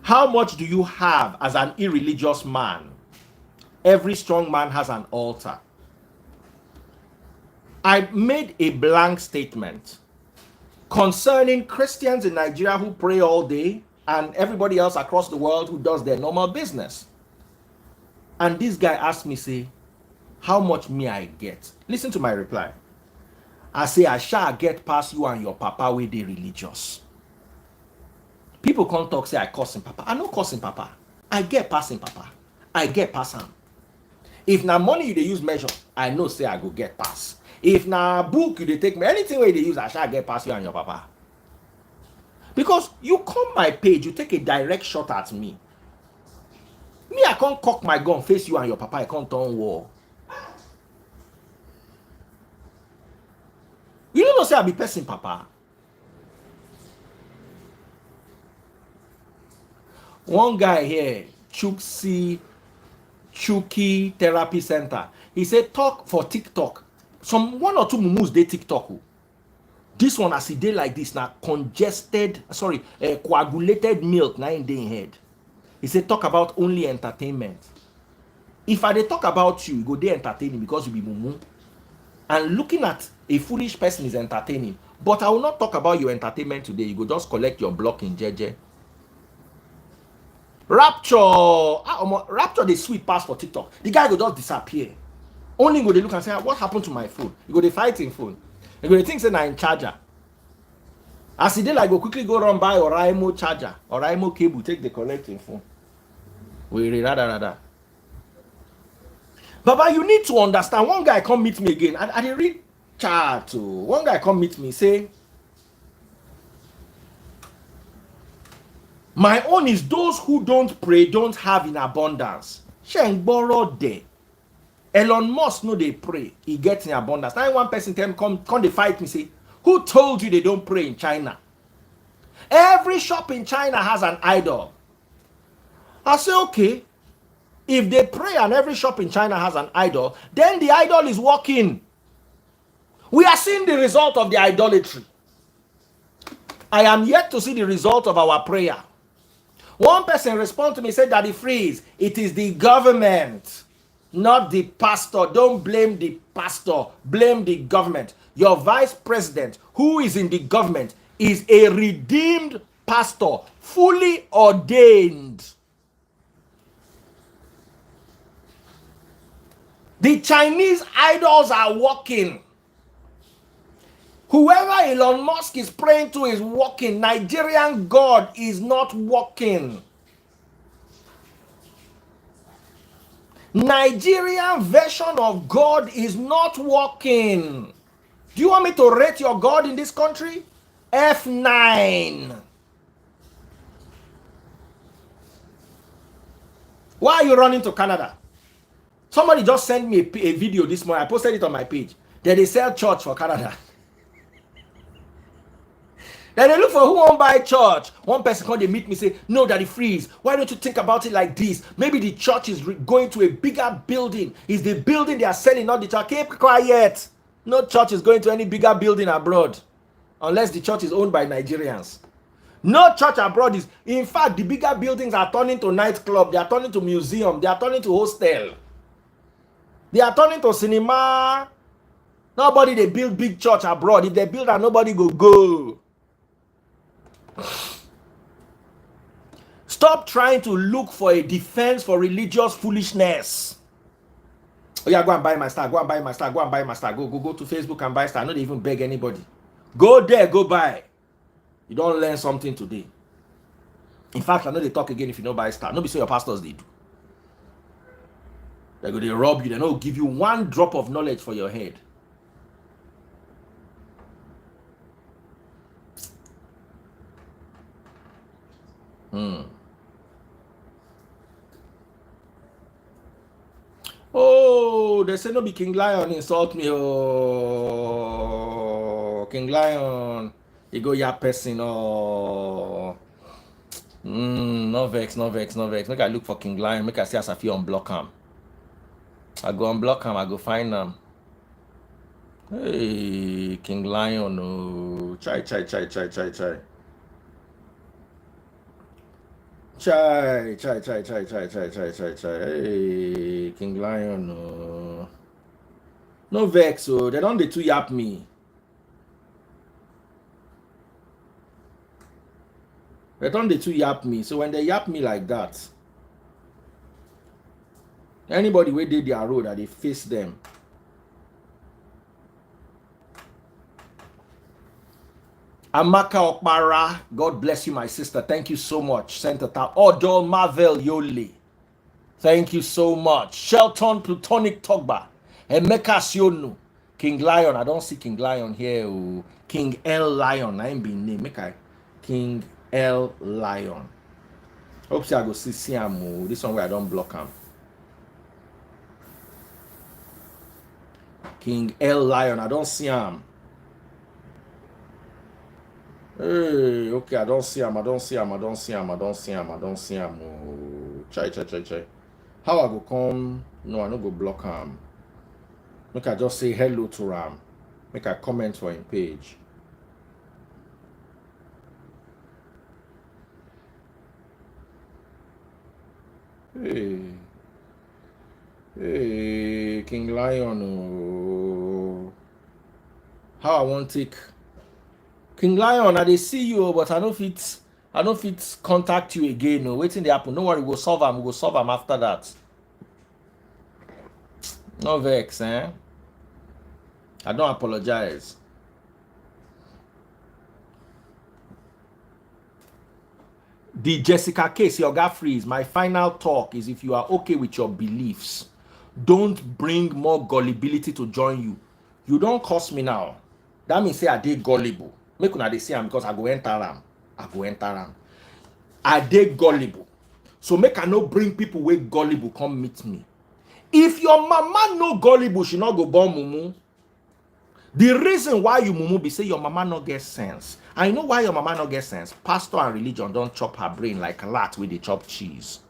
S1: how much do you have as an irreligious man? Every strong man has an altar. I made a blank statement concerning Christians in Nigeria who pray all day and everybody else across the world who does their normal business. And this guy asked me, say, how much me I get? Listen to my reply. I say, I shall get past you and your papa with the religious. People can't talk, say, I cuss him papa. I no cuss him papa. I get past him papa. I get past him. If na money they use measure, I know say I go get pass. If na book they take me, anything where they use, I shall get past you and your papa. Because you come my page, you take a direct shot at me. Me, I can't cock my gun, face you and your papa, I can't turn war. You don't know say I be person, papa. One guy here, Chuki Therapy Center, he said talk for TikTok. Some one or two mumus they TikTok. This one as he day like this now coagulated milk 9 day in head. He said talk about only entertainment. If I dey talk about you, go dey entertaining because you be mumu. And looking at a foolish person is entertaining. But I will not talk about your entertainment today. You go just collect your block in JJ. Rapture the sweet pass for TikTok. The guy go just disappear. Only go they look and say, what happened to my phone? You go they fighting phone. You go they think say na in charger. As he did like go quickly go run by Oraimo charger, Oraimo cable, take the collecting phone. We rather. Baba, you need to understand. One guy come meet me again. I didn't read chat. One guy come meet me, say, my own is those who don't pray, don't have in abundance. Shen borrow there. Elon Musk know they pray. He gets in abundance. Now one person tell me, come they fight me, say, who told you they don't pray in China? Every shop in China has an idol. I say, okay. If they pray and every shop in China has an idol, then the idol is working. We are seeing the result of the idolatry. I am yet to see the result of our prayer. One person responded to me, said, Daddy Freeze, it is the government, not the pastor. Don't blame the pastor, blame the government. Your vice president, who is in the government, is a redeemed pastor, fully ordained. The Chinese idols are working. Whoever Elon Musk is praying to is working. Nigerian God is not working. Nigerian version of God is not working. Do you want me to rate your God in this country? F9. Why are you running to Canada? Somebody just sent me a video this morning. I posted it on my page. That they sell church for Canada. Then they look for who won't buy church. One person come, they meet me, say, no, Daddy Freeze, why don't you think about it like this? Maybe the church is going to a bigger building. Is the building they are selling, not the church? Keep quiet. No church is going to any bigger building abroad. Unless the church is owned by Nigerians. No church abroad is. In fact, the bigger buildings are turning to nightclub. They are turning to museum. They are turning to hostel. They are turning to cinema. Nobody they build big church abroad. If they build and nobody go. Stop trying to look for a defense for religious foolishness. Oh yeah, go and buy my star. Go and buy my star. Go and buy my star. Go to Facebook and buy star. I don't even beg anybody. Go there, go buy. You don't learn something today. In fact, I know they talk again if you don't buy star. Nobody say your pastors they do. They go they rob you. They don't give you one drop of knowledge for your head. Oh, they say no be King Lion insult me. Oh, King Lion, he go ya person. Oh, no vex. Make I look for King Lion. Make I see as I feel unblock him. I go unblock him. I go find him. Hey, King Lion. Oh, chai. Chai. Hey, King Lion. Oh. No vex, so they don't they too yap me. They don't they too yap me. So when they yap me like that, anybody where did their road that they face them. Amaka Okpara, God bless you, my sister. Thank you so much. Center Odol Marvel Yole. Thank you so much. Shelton Plutonic Togba. Emeka Sionu. King Lion. I don't see King Lion here. Oh. King L Lion. I ain't been named. King L Lion. Hope I go see him. This one where I don't block him. King L Lion. I don't see him. Hey, okay, I don't see him. Oh, chai. How I go come? No, I no go block him. Make I just say hello to him. Make I comment for him page. Hey, King Lion. Oh. How I want take King Lion, I dey see you, but I no fit contact you again. No, waiting dey happen. No worry, we'll solve them. We'll solve them after that. No vex, eh? I don't apologize. The Jessica case, your guy freeze. My final talk is if you are okay with your beliefs, don't bring more gullibility to join you. You don't cost me now. That means say I dey gullible. Make una dey see am because I go enter am. I dey gullible. So make I no bring people wey gullible come meet me. If your mama no gullible, she not go born mumu. The reason why you mumu be say your mama no get sense. I know why your mama no get sense. Pastor and religion don't chop her brain like a rat with the chop cheese.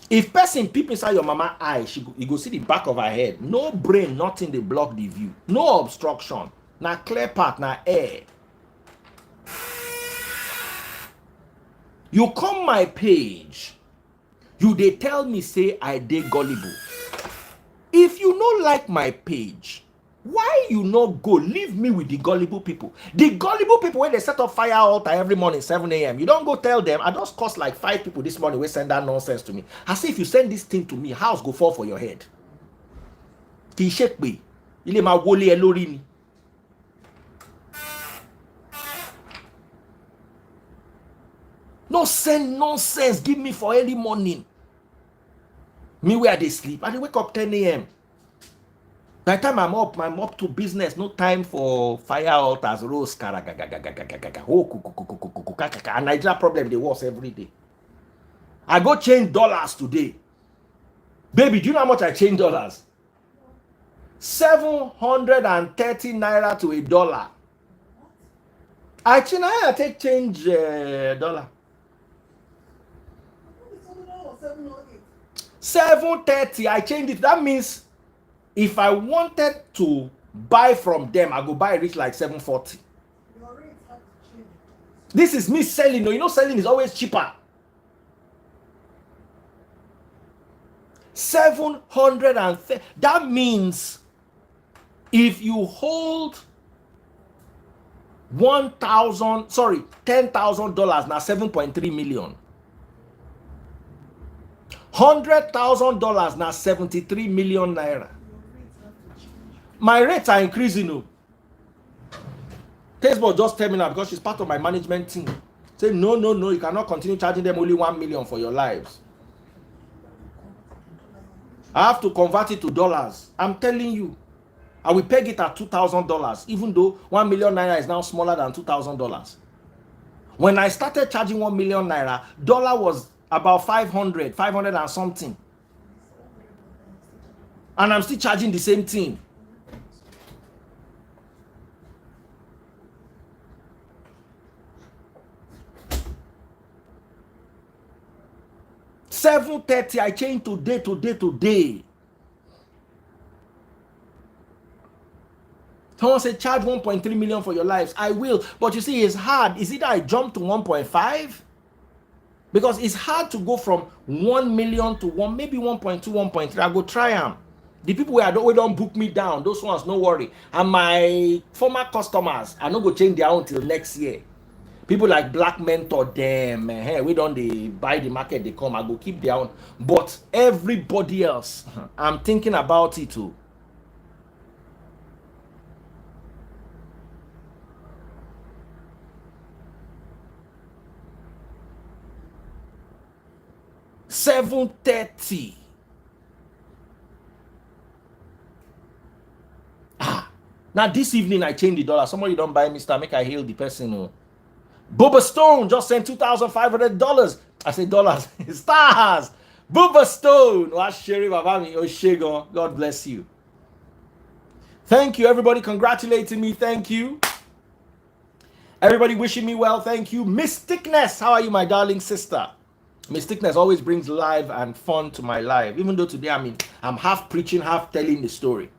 S1: If person peep inside your mama eye, you go see the back of her head. No brain, nothing they block the view. No obstruction. Na clear path, na air. You come my page. You they tell me say I dey gullible. If you no like my page, why you not go leave me with the gullible people? The gullible people when they set up fire altar every morning 7 a.m. You don't go tell them. I just cost like 5 people this morning. We send that nonsense to me. I say if you send this thing to me, house go fall for your head. Ki shake me. Ile ma wole elori ni. No send nonsense. Give me for early morning. Me where they sleep. I dey wake up 10 a.m. By the time I'm up to business. No time for fire altars, rose, and Nigeria problem they was every day. I go change dollars today. Baby, do you know how much I change dollars? 730 naira to $1. I take change dollar. 730. I changed it. That means if I wanted to buy from them, I go buy reach like 740. This is me selling. You know, selling is always cheaper. 730. That means if you hold $10,000 now, 7.3 million. $100,000 now, 73 million naira. My rates are increasing. Tastebot just tell me now because she's part of my management team. Say no, you cannot continue charging them only 1 million for your lives. I have to convert it to dollars. I'm telling you, I will peg it at $2,000, even though 1 million naira is now smaller than $2,000. When I started charging 1 million naira, dollar was about 500 and something. And I'm still charging the same thing. $730, I changed today. Someone said charge 1.3 million for your lives. I will, but you see, it's hard. Is it I jump to 1.5? Because it's hard to go from 1 million to maybe 1.2, 1.3. I go try them. The people where don't book me down, those ones, no worry. And my former customers, I no go change their own till next year. People like Black Mentor, them, we don't they buy the market, they come, I go keep their own. But everybody else, I'm thinking about it too. $730. Now this evening I changed the dollar. Somebody don't buy Mr. Make I hail the person. Bubba Stone just sent $2,500. I say dollars. Stars. Bubba Stone. God bless you. Thank you, everybody congratulating me. Thank you. Everybody wishing me well. Thank you. Mysticness. How are you, my darling sister? Mysticness always brings life and fun to my life. Even though today, I'm half preaching, half telling the story.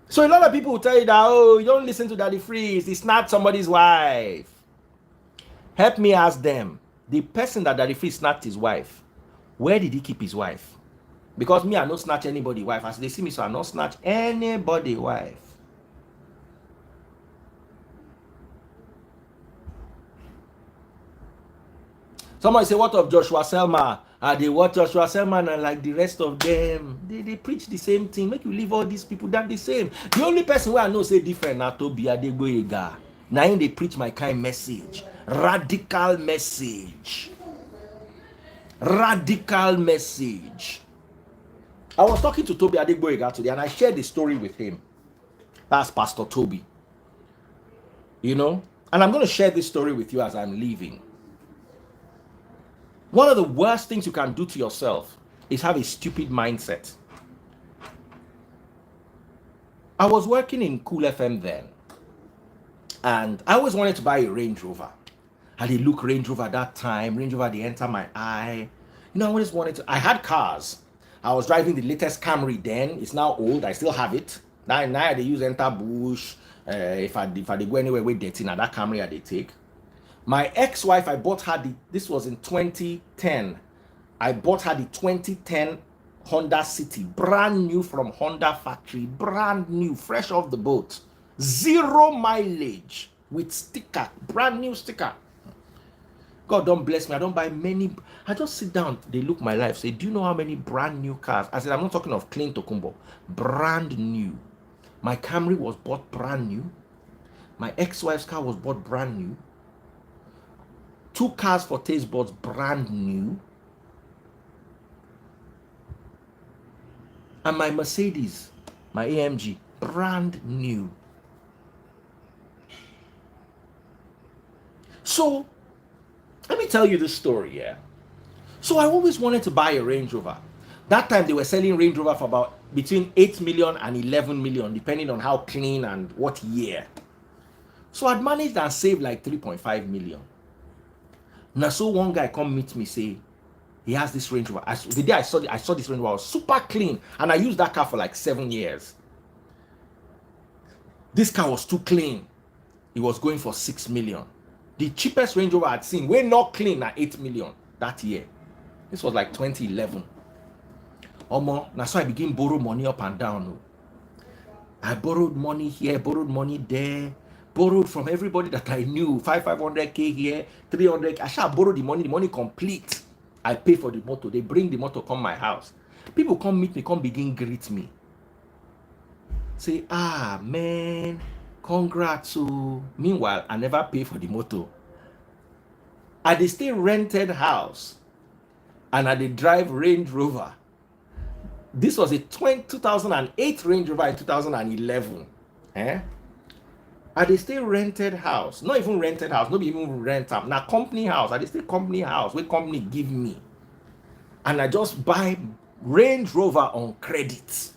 S1: So a lot of people will tell you that, oh, you don't listen to Daddy Freeze. It's not somebody's wife. Help me ask them. The person that Daddy Freeze snatched his wife, where did he keep his wife? Because me, I don't snatch anybody's wife. As they see me, so I don't snatch anybody's wife. Somebody say, what of Joshua Selma? They watch Joshua Selman and like the rest of them. They preach the same thing. Make you leave all these people down the same. The only person where I know say different na Tobi Adegboyega. Now they preach my kind message. Radical message. Radical message. I was talking to Tobi Adegboyega today and I shared the story with him. That's Pastor Toby. You know? And I'm going to share this story with you as I'm leaving. One of the worst things you can do to yourself is have a stupid mindset. I was working in Cool FM then, and I always wanted to buy a Range Rover. I did look Range Rover at that time. Range Rover, they enter my eye. You know, I always wanted to. I had cars. I was driving the latest Camry then. It's now old. I still have it. Now they use enter bush. If I go anywhere with dirty, now that Camry they take. My ex-wife, I bought her this was in 2010. I bought her the 2010 Honda City, brand new from Honda factory, brand new, fresh off the boat, 0 mileage with sticker, brand new sticker. God don't bless me. I don't buy many. I just sit down. They look my life. Say, do you know how many brand new cars? I said, I'm not talking of clean Tokumbo. Brand new. My Camry was bought brand new. My ex-wife's car was bought brand new. 2 cars for Tastebots, brand new. And my Mercedes, my AMG, brand new. So, let me tell you this story, yeah? So I always wanted to buy a Range Rover. That time they were selling Range Rover for about between 8 million and 11 million, depending on how clean and what year. So I'd managed and saved like 3.5 million. Now, so one guy come meet me, say, he has this Range Rover. The day I saw this Range Rover was super clean, and I used that car for like 7 years. This car was too clean. It was going for 6 million. The cheapest Range Rover I'd seen, way not clean, at 8 million that year. This was like 2011. Now so I begin borrow money up and down. I borrowed money here, borrowed money there, borrowed from everybody that I knew. 500k here, 300. I shall borrow the money complete. I pay for the motor. They bring the motor, come my house. People come meet me, come begin greet me. Say, ah, man, congrats. Meanwhile, I never pay for the motor. I dey stay rented house, and I dey drive Range Rover. This was a 2008 Range Rover in 2011. I dey stay rented house, not even rented house, not even rent am. Now company house, I dey stay company house where company give me, and I just buy Range Rover on credit.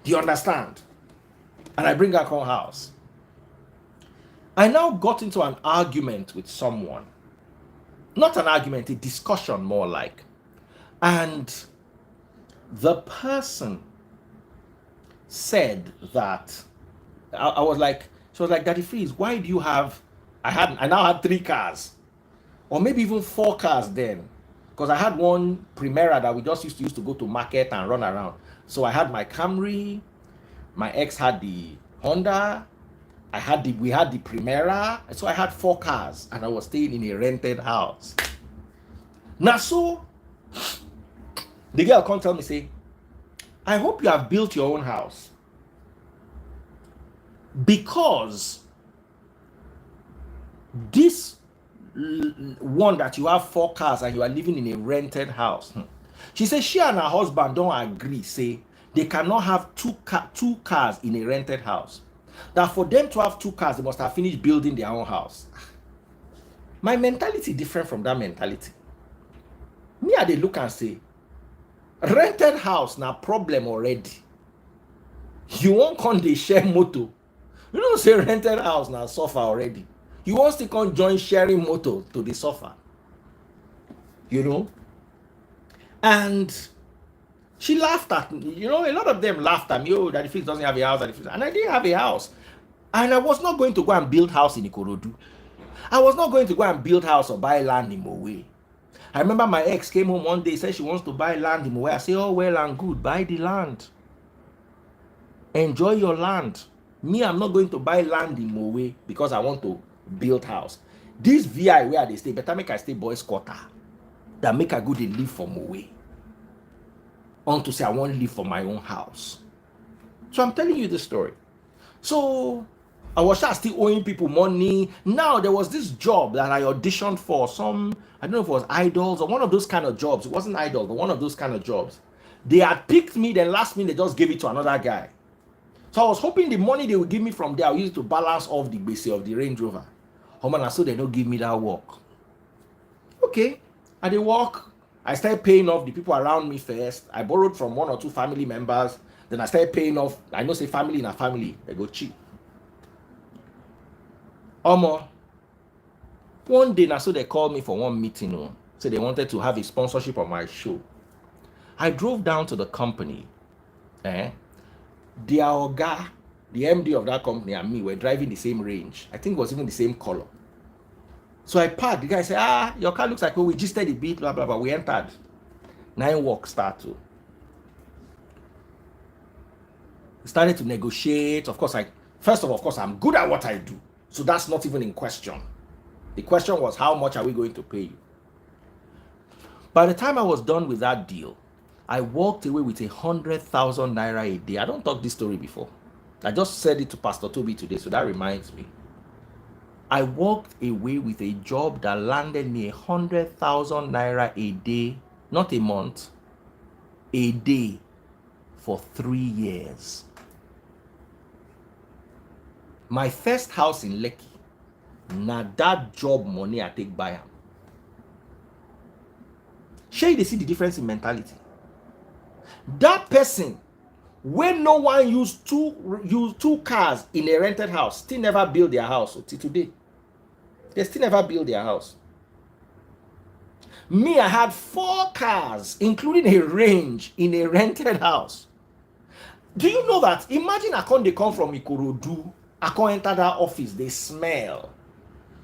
S1: Do you understand? And I bring her home house. I now got into an argument with someone, not an argument, a discussion more like, and the person said that I was like, she was like, Daddy Freeze, why do you have, I now had 3 cars, or maybe even 4 cars then, because I had one Primera that we just used to go to market and run around. So I had my Camry, my ex had the Honda, we had the Primera, so I had 4 cars, and I was staying in a rented house. Now so the girl come tell me, say, I hope you have built your own house, because this one that you have 4 cars and you are living in a rented house. She said she and her husband don't agree, say they cannot have two cars in a rented house. That for them to have 2 cars, they must have finished building their own house. My mentality different from that mentality. Me, I dey look and say, rented house na problem already. You won't come dey share motor. You don't say rented house na suffer already. You want to come join sharing motor to the suffer. You know? And she laughed at me. You know, a lot of them laughed at me. Oh, Daddy Fix doesn't have a house. And I didn't have a house. And I was not going to go and build house in Ikorodu. I was not going to go and build house or buy land in Mowe. I remember my ex came home one day, said she wants to buy land in Mowe. I said, oh, well and good. Buy the land. Enjoy your land. Me, I'm not going to buy land in Mowe because I want to build house. This VI where they stay, better make I stay boys quarter. That make I go to live for Mowe. Unto say I want to live for my own house. So I'm telling you the story. So I was still owing people money. Now there was this job that I auditioned for. I don't know if it was Idols or one of those kind of jobs. It wasn't Idols, but one of those kind of jobs. They had picked me, then last minute they just gave it to another guy. So I was hoping the money they would give me from there, I would use it to balance off the base of the Range Rover. So they don't give me that work. Okay, I did work. I started paying off the people around me first. I borrowed from 1 or 2 family members. Then I started paying off. I know say family in a family, they go cheap. One day, so they called me for one meeting. So they wanted to have a sponsorship of my show. I drove down to the company. Their Oga, the MD of that company and me were driving the same range. I think it was even the same color. So I parked. The guy said, your car looks like we registered a bit, blah, blah, blah. We entered. 9 work started. Started to negotiate. Of course, first of all, I'm good at what I do. So that's not even in question. The question was, how much are we going to pay you? By the time I was done with that deal, I walked away with 100,000 naira a day. I don't talk this story before. I just said it to Pastor Toby today, so that reminds me. I walked away with a job that landed me 100,000 naira a day, not a month, a day for 3 years. My first house in Lekki, now that job money I take by him. Shey, they see the difference in mentality. That person When no one use two cars in a rented house, still never build their house till today. They still never build their house. Me, I had 4 cars, including a range, in a rented house. Do you know that? Imagine they come from Ikorodu, I can't enter that office, they smell.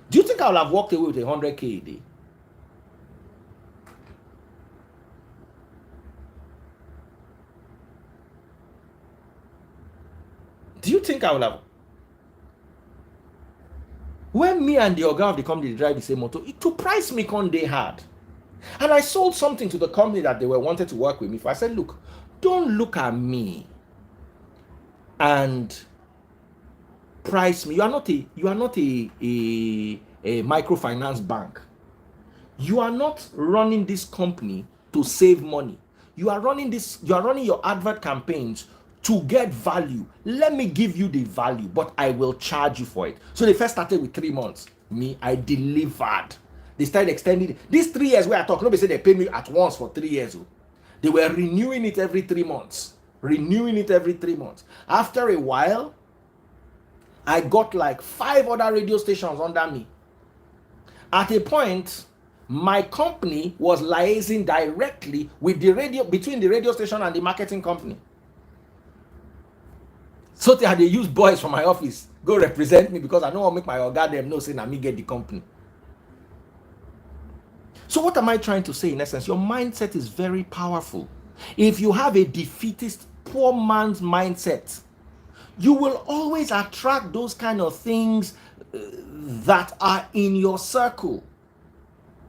S1: Do you think I would have walked away with 100K a day? Do you think I would have? When me and the Oga of the company drive the same motor, to price me con they hard. And I sold something to the company that they were wanted to work with me for. I said, look, don't look at me and price me. You are not a microfinance bank. You are not running this company to save money. You are running your advert campaigns to get value. Let me give you the value, but I will charge you for it. So they first started with 3 months. Me, I delivered. They started extending it. These 3 years where I talk, nobody said they paid me at once for 3 years. They were renewing it every 3 months. Renewing it every 3 months. After a while, I got like 5 other radio stations under me. At a point, my company was liaising directly with between the radio station and the marketing company. So they had to use boys from my office go represent me because I don't want to make my oga them know say na me get the company. So what am I trying to say in essence? Your mindset is very powerful. If you have a defeatist, poor man's mindset, you will always attract those kind of things that are in your circle,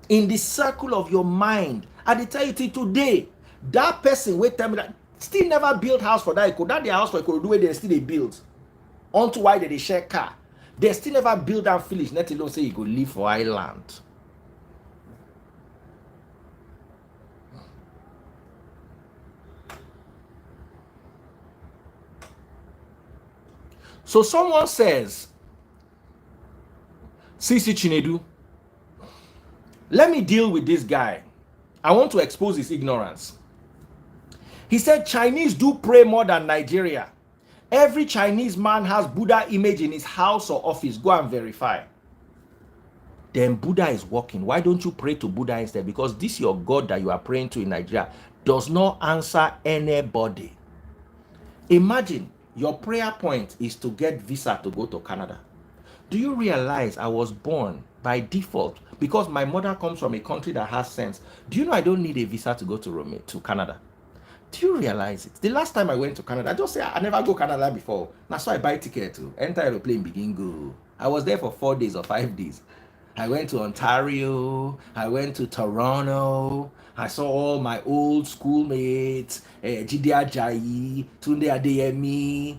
S1: in the circle of your mind. And they tell you today, that person will tell me that still never build house for that. That their house for Ikorodu where they still they build. Onto why they share car. They still never build and finish. Let alone say you go live for island. So someone says, Sisi Chinedu, let me deal with this guy. I want to expose his ignorance. He said Chinese do pray more than Nigeria. Every Chinese man has Buddha image in his house or office. Go and verify. Then Buddha is working. Why don't you pray to Buddha instead? Because this your God that you are praying to in Nigeria does not answer anybody. Imagine your prayer point is to get visa to go to Canada. Do you realize I was born by default because my mother comes from a country that has sense? Do you know I don't need a visa to go to Canada? Do you realize it? The last time I went to Canada, I just say I never go Canada before. That's why I buy ticket to enter aeroplane, begin go. I was there for 4 days or 5 days. I went to Ontario. I went to Toronto. I saw all my old schoolmates, Jide Ajayi, Tunde Adeyemi,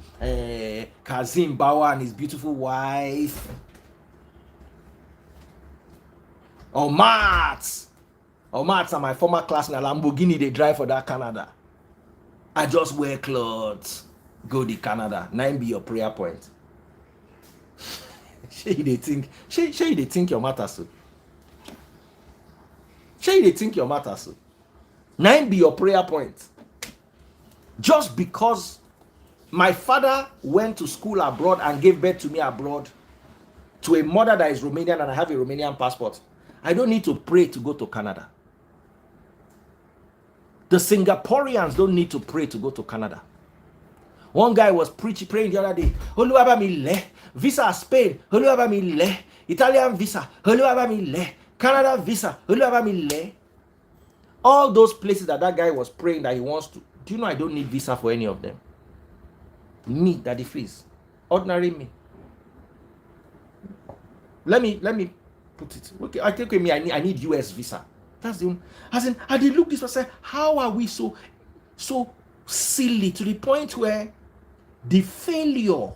S1: Kazim Bawa and his beautiful wife. Omats and my former class in a Lamborghini, they drive for that Canada. I just wear clothes, go to Canada. Now be your prayer point. Shey you think your matter so. Shey you think your matter so. Now be your prayer point. Just because my father went to school abroad and gave birth to me abroad to a mother that is Romanian and I have a Romanian passport, I don't need to pray to go to Canada. The Singaporeans don't need to pray to go to Canada. One guy was praying the other day, Oluwaba mi le, visa Spain, Oluwaba mi le, Italian visa, Oluwaba mi le, Canada visa, Oluwaba mi le. All those places that guy was praying that he wants to. Do you know I don't need visa for any of them? Me, Daddy Freeze. Ordinary me. Let me put it. Okay, I think me, I need US visa. That's the one. As in, I did look this and say, how are we so silly to the point where the failure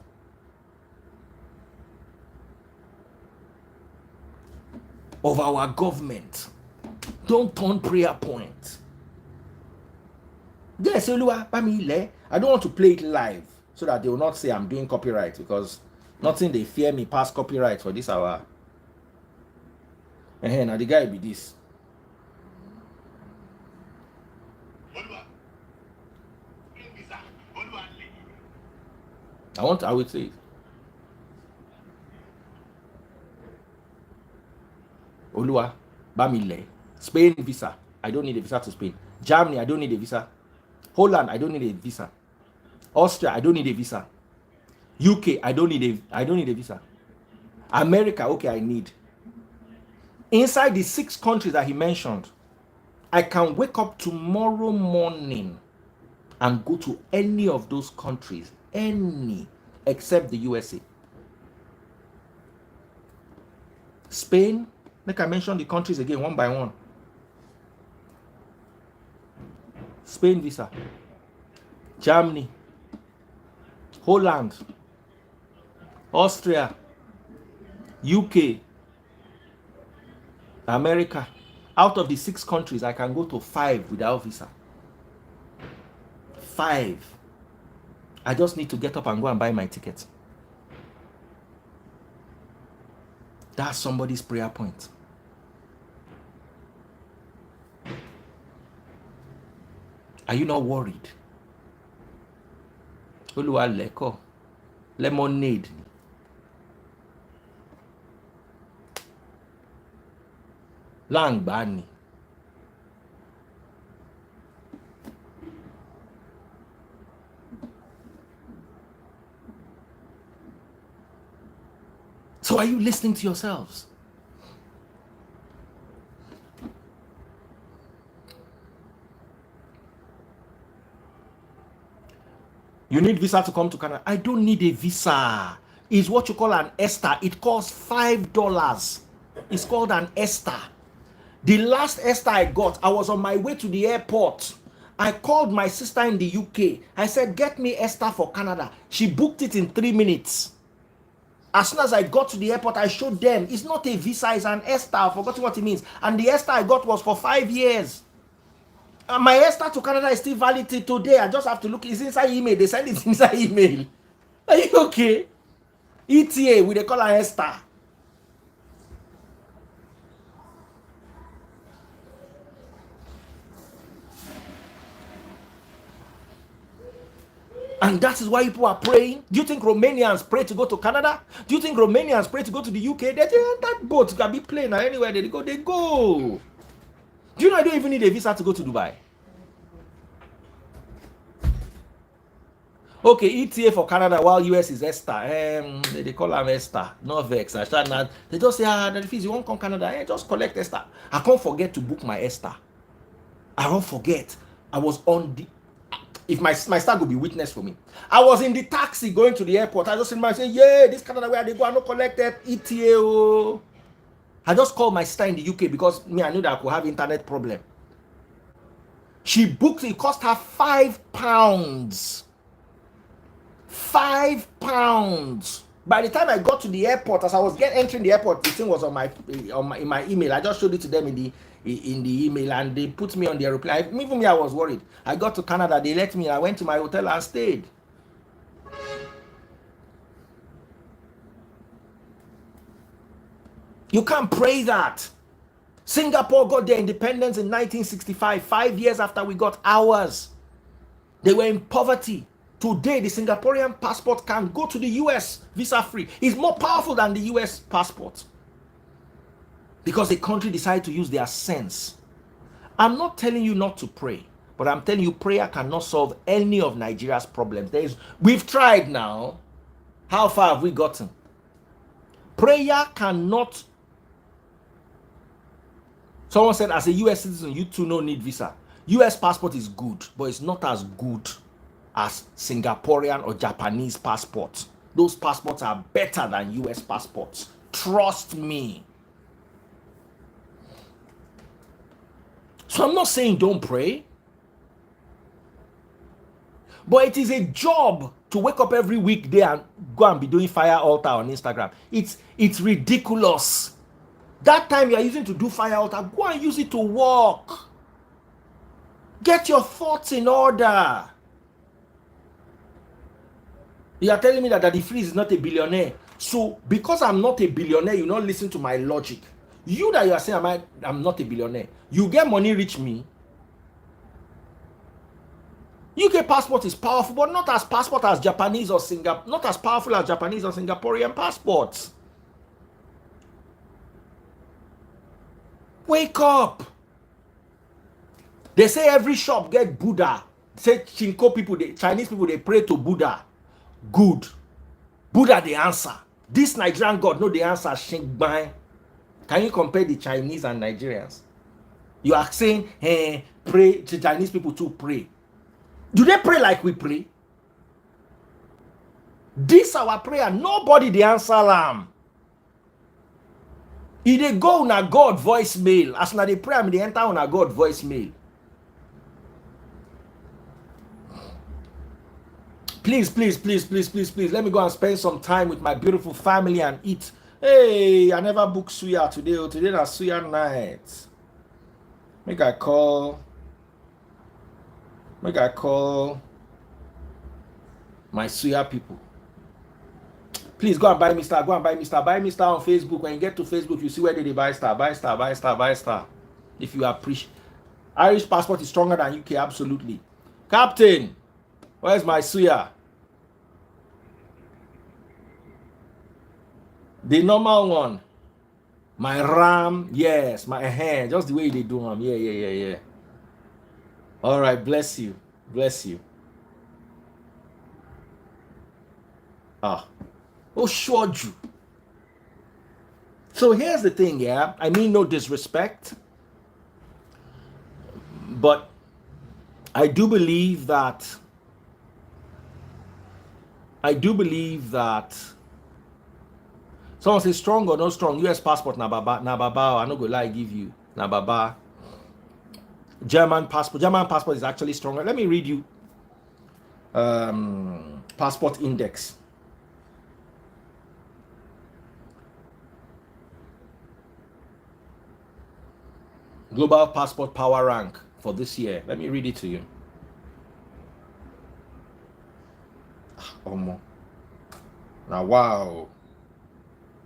S1: of our government don't turn prayer point. Yes, I don't want to play it live so that they will not say I'm doing copyright, because nothing they fear me past copyright for this hour. And now the guy be this. I would say, Olua, Bamile, Spain visa. I don't need a visa to Spain. Germany, I don't need a visa. Holland, I don't need a visa. Austria, I don't need a visa. UK, I don't need a visa. America, okay, I need. Inside the 6 countries that he mentioned, I can wake up tomorrow morning and go to any of those countries, any, except the USA. Spain, make I mention the countries again one by one. Spain visa, Germany, Holland, Austria, UK, America. Out of the 6 countries, I can go to 5 without visa. 5. I just need to get up and go and buy my ticket. That's somebody's prayer point. Are you not worried? Oluwa leko, lemonade. Langbani. So are you listening to yourselves? You need visa to come to Canada. I don't need a visa. It's what you call an ESTA. It costs $5. It's called an ESTA. The last ESTA I got, I was on my way to the airport. I called my sister in the UK. I said, get me ESTA for Canada. She booked it in 3 minutes. As soon as I got to the airport, I showed them. It's not a visa, it's an ESTA. I've forgotten what it means. And the ESTA I got was for 5 years. And my ESTA to Canada is still valid till today. I just have to look. It's inside email. They send it inside email. Are you okay? ETA, we they call an ESTA. And that is why people are praying. Do you think Romanians pray to go to Canada? Do you think Romanians pray to go to the UK? That boat can be plane or anywhere they go, they go. Do you know I don't even need a visa to go to Dubai? Okay, ETA for Canada while US is ESTA. They call them ESTA, not Vex. They just say, the fees, you won't come Canada, just collect ESTA. I can't forget to book my ESTA. I won't forget. I was on the... If my star would be witness for me. I was in the taxi going to the airport. I just in my say, yeah, this Canada where they go, I no collected ETA. Oh. I just called my sister in the UK because me, I knew that I could have internet problem. She booked it cost her £5. £5. By the time I got to the airport, as I was entering the airport, the thing was on in my email. I just showed it to them in the email, and they put me on the aeroplane. Even me, I was worried. I got to Canada, they let me. I went to my hotel and stayed. You can't pray that. Singapore got their independence in 1965, 5 years after we got ours. They were in poverty. Today, the Singaporean passport can go to the US visa-free. It's more powerful than the US passport. Because the country decided to use their sense. I'm not telling you not to pray, but I'm telling you prayer cannot solve any of Nigeria's problems. We've tried now. How far have we gotten? Prayer cannot... Someone said, as a US citizen, you too no need visa. US passport is good, but it's not as good as Singaporean or Japanese passports. Those passports are better than US passports. Trust me. So I'm not saying don't pray, but it is a job to wake up every weekday and go and be doing fire altar on Instagram. It's ridiculous. That time you are using to do fire altar, go and use it to walk. Get your thoughts in order. You are telling me that Daddy Freeze is not a billionaire. So because I'm not a billionaire, you not listen to my logic. You that you are saying I'm not a billionaire. You get money, reach me. UK passport is powerful, but not as passport as Japanese or not as powerful as Japanese or Singaporean passports. Wake up. They say every shop get Buddha. Say Chinko people, Chinese people, they pray to Buddha. Good. Buddha the answer. This Nigerian God know the answer. Shingbai. Can you compare the Chinese and Nigerians? You are saying, hey, pray. The Chinese people too pray. Do they pray like we pray? This our prayer. Nobody the answer them. If they go on a God voicemail, as now they pray, I mean, they enter on a God voicemail. Please, please, please, please, please, please, let me go and spend some time with my beautiful family and eat. Hey, I never booked suya today. Today is suya night. Make I call my suya people. Please go and buy me star. Go and buy me star. Buy me star on Facebook. When you get to Facebook, you see where they buy star. Buy star, buy star, buy star. If you appreciate. Irish passport is stronger than UK, absolutely. Captain, where's my suya? The normal one. My ram, yes. My hair, just the way they do them. Yeah. All right, bless you. Bless you. Ah. Oh, sure, you. So here's the thing, yeah. I mean no disrespect, but I do believe that someone says strong or not strong. US passport na baba. I no go lie give you na baba. German passport is actually stronger. Let me read you passport index. Global passport power rank for this year. Let me read it to you. Now wow.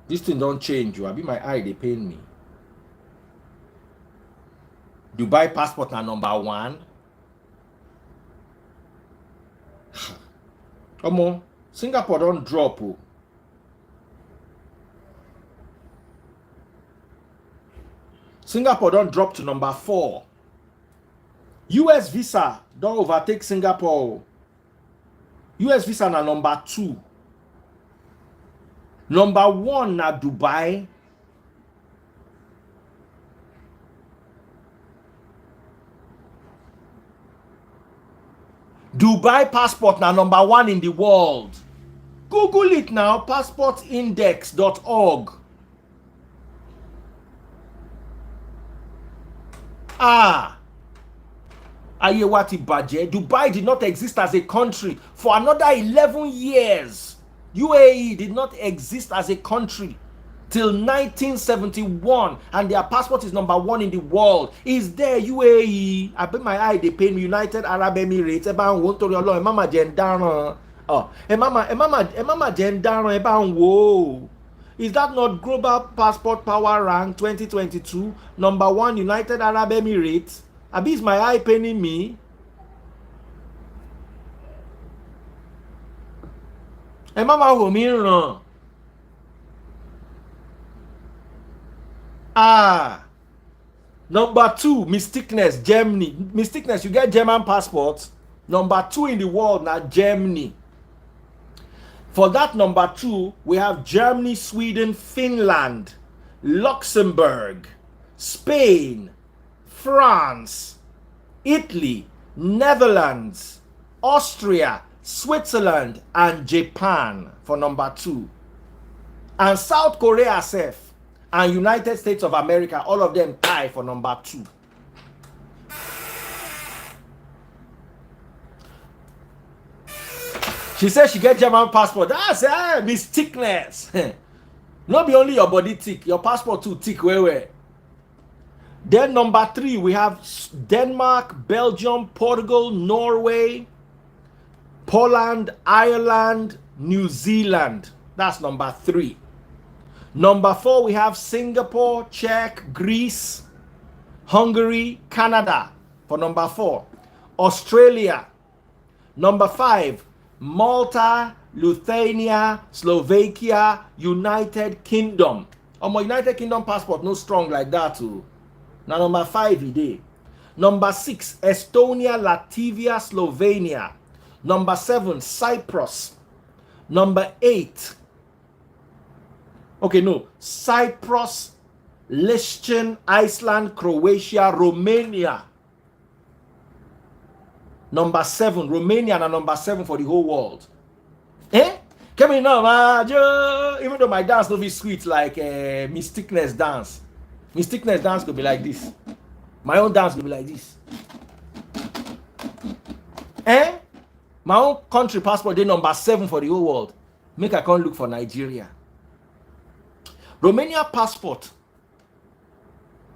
S1: This thing don't change you. I be my eye, they pain me. Dubai passport na number 1. Singapore don't drop. Singapore don't drop to number 4. US visa don't overtake Singapore. US visa na number 2. Number 1 na Dubai. Dubai passport na number 1 in the world. Google it now, passportindex.org. Ayewati Baje. Dubai did not exist as a country for another 11 years. UAE did not exist as a country till 1971, and their passport is number 1 in the world. Is there UAE? I bet my eye they pay me United Arab Emirates. Eba won to your mama jendano. Mama jendano eba wo. Is that not global passport power rank 2022? Number 1 United Arab Emirates. Abi is my eye paining me? Mama wo mi run. Number 2, Mysticness, Germany. Mysticness, you get German passports. Number 2 in the world now, Germany. For that number 2, we have Germany, Sweden, Finland, Luxembourg, Spain, France, Italy, Netherlands, Austria, Switzerland, and Japan for number 2. And South Korea self and United States of America, all of them tie for number 2. She said she get German passport. That's Mysticness. Not be only your body tick, your passport too tick. Where? Then number 3, we have Denmark, Belgium, Portugal, Norway, Poland, Ireland, New Zealand. That's number 3. Number 4, we have Singapore, Czech, Greece, Hungary, Canada for number 4. Australia, Number 5, Malta, Lithuania, Slovakia, United Kingdom. My United Kingdom passport no strong like that too. Now number 5 e dey. Number 6, Estonia, Latvia, Slovenia. Number 7, Cyprus. Number 8, Cyprus, Liechtenstein, Iceland, Croatia, Romania. Number 7, Romania na number 7 for the whole world. Come in now, even though my dance no be sweet like Miss Thickness dance. Miss Thickness dance could be like this. My own dance could be like this. My own country passport dey number 7 for the whole world. Make I come look for Nigeria. Romania passport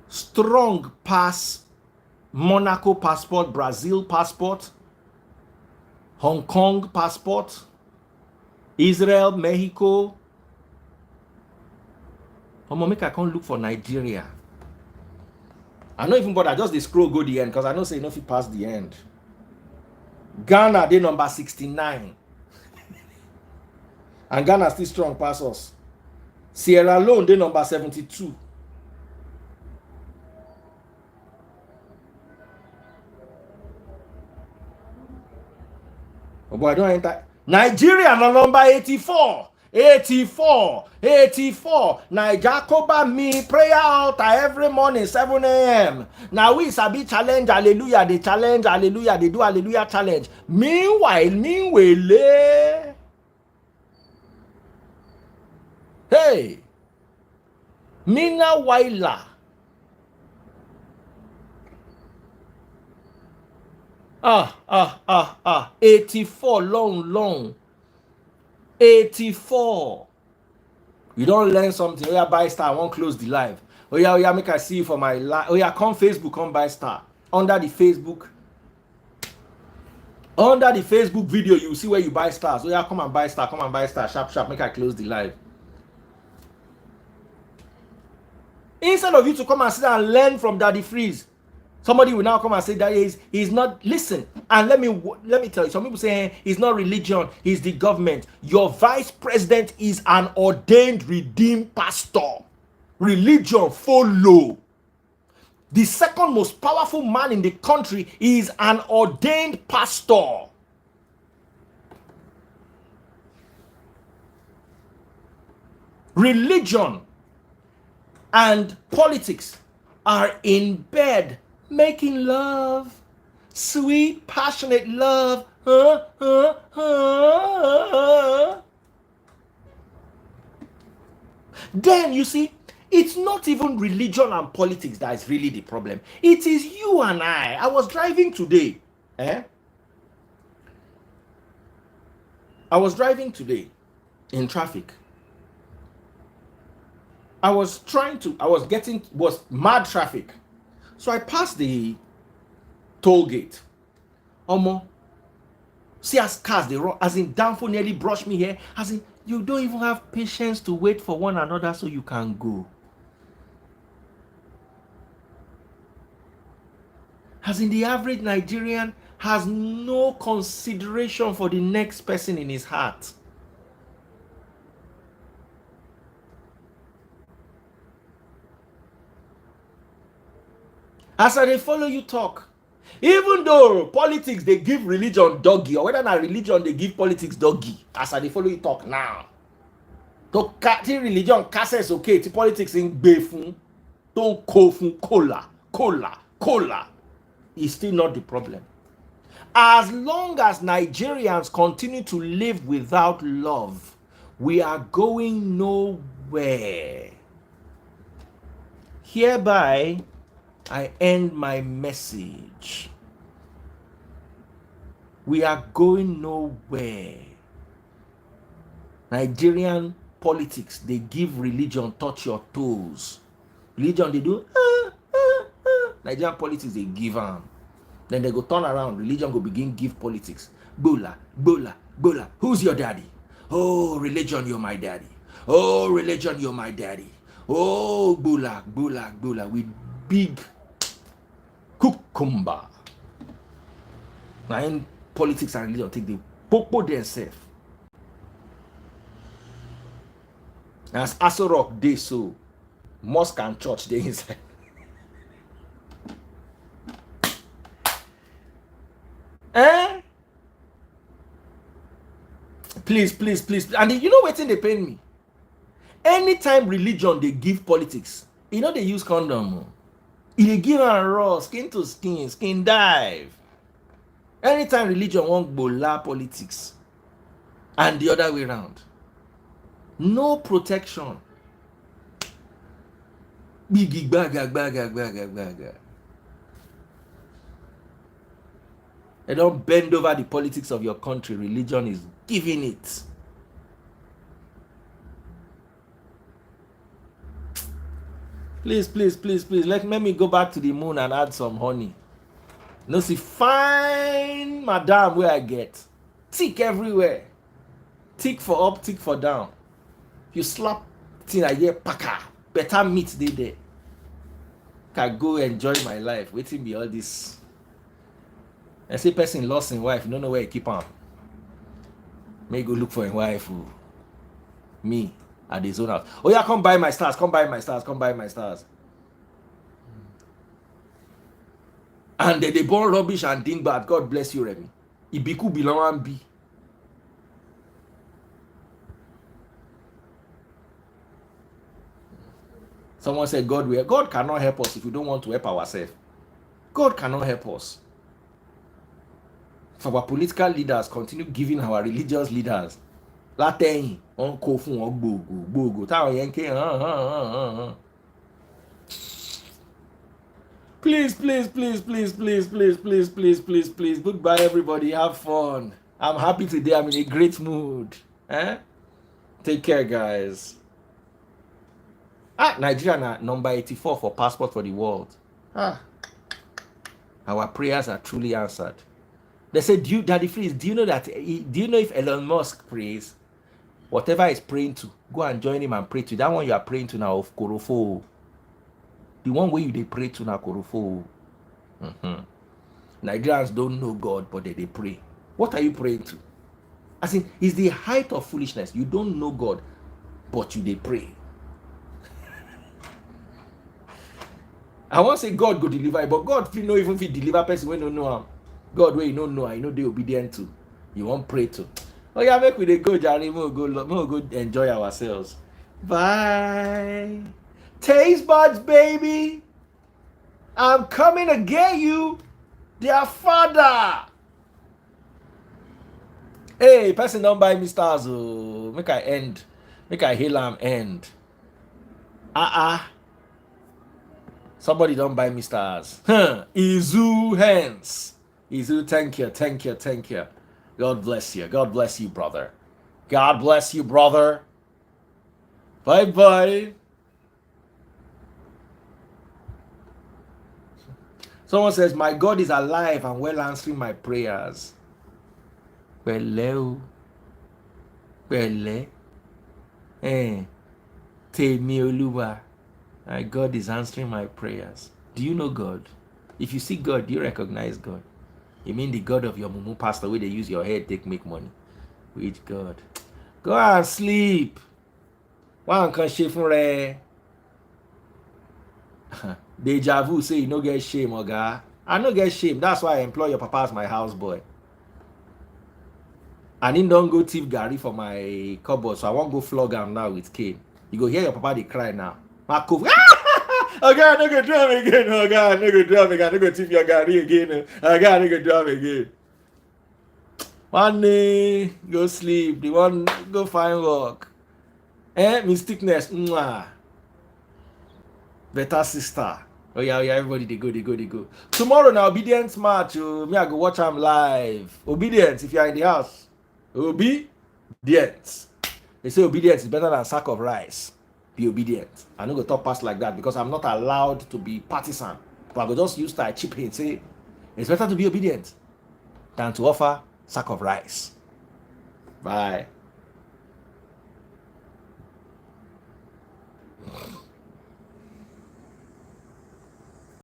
S1: strong pass Monaco passport, Brazil passport, Hong Kong passport, Israel, Mexico. Make I come look for Nigeria. I no even bother, just dey scroll go the end because I know say you no fit pass the end. Ghana dey number 69. And Ghana still strong pass us. Sierra Leone dey number 72. Oh boy, I don't enter. Nigeria na number 84. 84. Naija cover me prayer altar every morning 7 a.m. Now we sabi challenge hallelujah. They challenge hallelujah. They do hallelujah challenge. Meanwhile, hey, Mina Waila. 84 long. 84. You don't learn something. Oh yeah, buy star. I won't close the live. Oh yeah, make I see you for my live. Oh yeah, come Facebook, come buy star. Under the Facebook video, you see where you buy stars. Oh yeah, come and buy star. Sharp. Make I close the live. Instead of you to come and sit and learn from Daddy Freeze, somebody will now come and say that he's not. Listen, and let me tell you, some people say it's not religion, it's the government. Your vice president is an ordained redeemed pastor. Religion follow. The second most powerful man in the country is an ordained pastor. Religion and politics are in bed making love, sweet, passionate love. Then you see, it's not even religion and politics that is really the problem. It is you and I. I was driving today. I was driving today in traffic. Was mad traffic. So I passed the toll gate. See as cars they run, as in Danfo nearly brushed me here. As in, you don't even have patience to wait for one another so you can go. As in, the average Nigerian has no consideration for the next person in his heart. As I follow you talk, even though politics they give religion doggy, or whether not religion they give politics doggy, as I follow you talk now. To religion casses okay, to politics in befun, don't kofun cola. Is still not the problem. As long as Nigerians continue to live without love, we are going nowhere. Hereby, I end my message. We are going nowhere. Nigerian politics, they give religion touch your toes. Religion, they do. Nigerian politics, they give them. Then they go turn around. Religion go begin give politics. Bola. Who's your daddy? Oh, religion, you're my daddy. Oh, religion, you're my daddy. Oh, bola. With big cucumber. politics and religion take the popo themselves. As Aso Rock dey so, mosque and church dey inside. Eh? Please, please, please. And you know wetin dey pain me? Anytime religion dey give politics, you know they use condom. E dey give am raw, skin to skin, skin dive. Anytime religion wan gbola politics, and the other way around, no protection. Bigi gbaga gbaga gbaga gbaga. They don't bend over the politics of your country. Religion is giving it. Please, please, please, please. Let me go back to the moon and add some honey. No, see, fine madam where I get. Tick everywhere. Tick for up, tick for down. You slap thing I hear paka. Better meat they there. Can go enjoy my life. Waiting be all this. I say person lost his wife, you don't know where he keep on. May go look for a wife. Me at his own house. Oh yeah, come buy my stars, come buy my stars, come buy my stars. And they born rubbish and dingbat. God bless you, Remy. Ibiku belong and be. Someone said God cannot help us if we don't want to help ourselves. God cannot help us. If our political leaders continue giving our religious leaders Latin on kofun or bogo. Please, please, please, please, please, please, please, please, please, please. Goodbye, everybody. Have fun. I'm happy today. I'm in a great mood. Take care, guys. Nigeria number 84 for passport for the world. Our prayers are truly answered. They said, Daddy Freeze, do you know if Elon Musk prays, whatever he's praying to, go and join him and pray to. That one you are praying to now of Korofo. The one where they pray to now, Korofo. Nigerians don't know God, but they pray. What are you praying to? As in, it's the height of foolishness. You don't know God, but they pray. I won't say God go deliver, but God feel no even if he deliver person when don't know him. God where you don't know, I know they obedient to. You won't pray to. Oh yeah, make we dey go, Jerry. We'll go enjoy ourselves. Bye. Taste buds, baby. I'm coming to get you, their father. Hey, person don't buy me stars. Oh, make I end. Make I hail am end. Somebody don't buy me stars. Izu hands. Izu, thank you, thank you, thank you. God bless you. God bless you, brother. God bless you, brother. Bye-bye. Someone says, my God is alive and well answering my prayers. Well, Temi Oluwa. My God is answering my prayers. Do you know God? If you see God, do you recognize God? You mean the God of your mumu pastor where they use your head to make money? Which God? Go and sleep. One can shave for Deja vu say you no get shame, oga. I no get shame. That's why I employ your papa as my houseboy. And him don't go thief Gary for my cupboard, so I won't go flog him now with cane. You go hear your papa they cry now. Marco, oh God, no go drum again. Oh God, no go drum again. No go tip your Gary again. Oh God, no go drum again. One day, go sleep. The one go find work. Mysticness. Better sister. Oh yeah, everybody they go. Tomorrow now, obedience march. Me I go watch them live. Obedience if you are in the house. Obedience. They say obedience is better than a sack of rice. Be obedient. I don't go talk past like that because I'm not allowed to be partisan. But I go just use that cheap hint. Say it's better to be obedient than to offer sack of rice. Bye.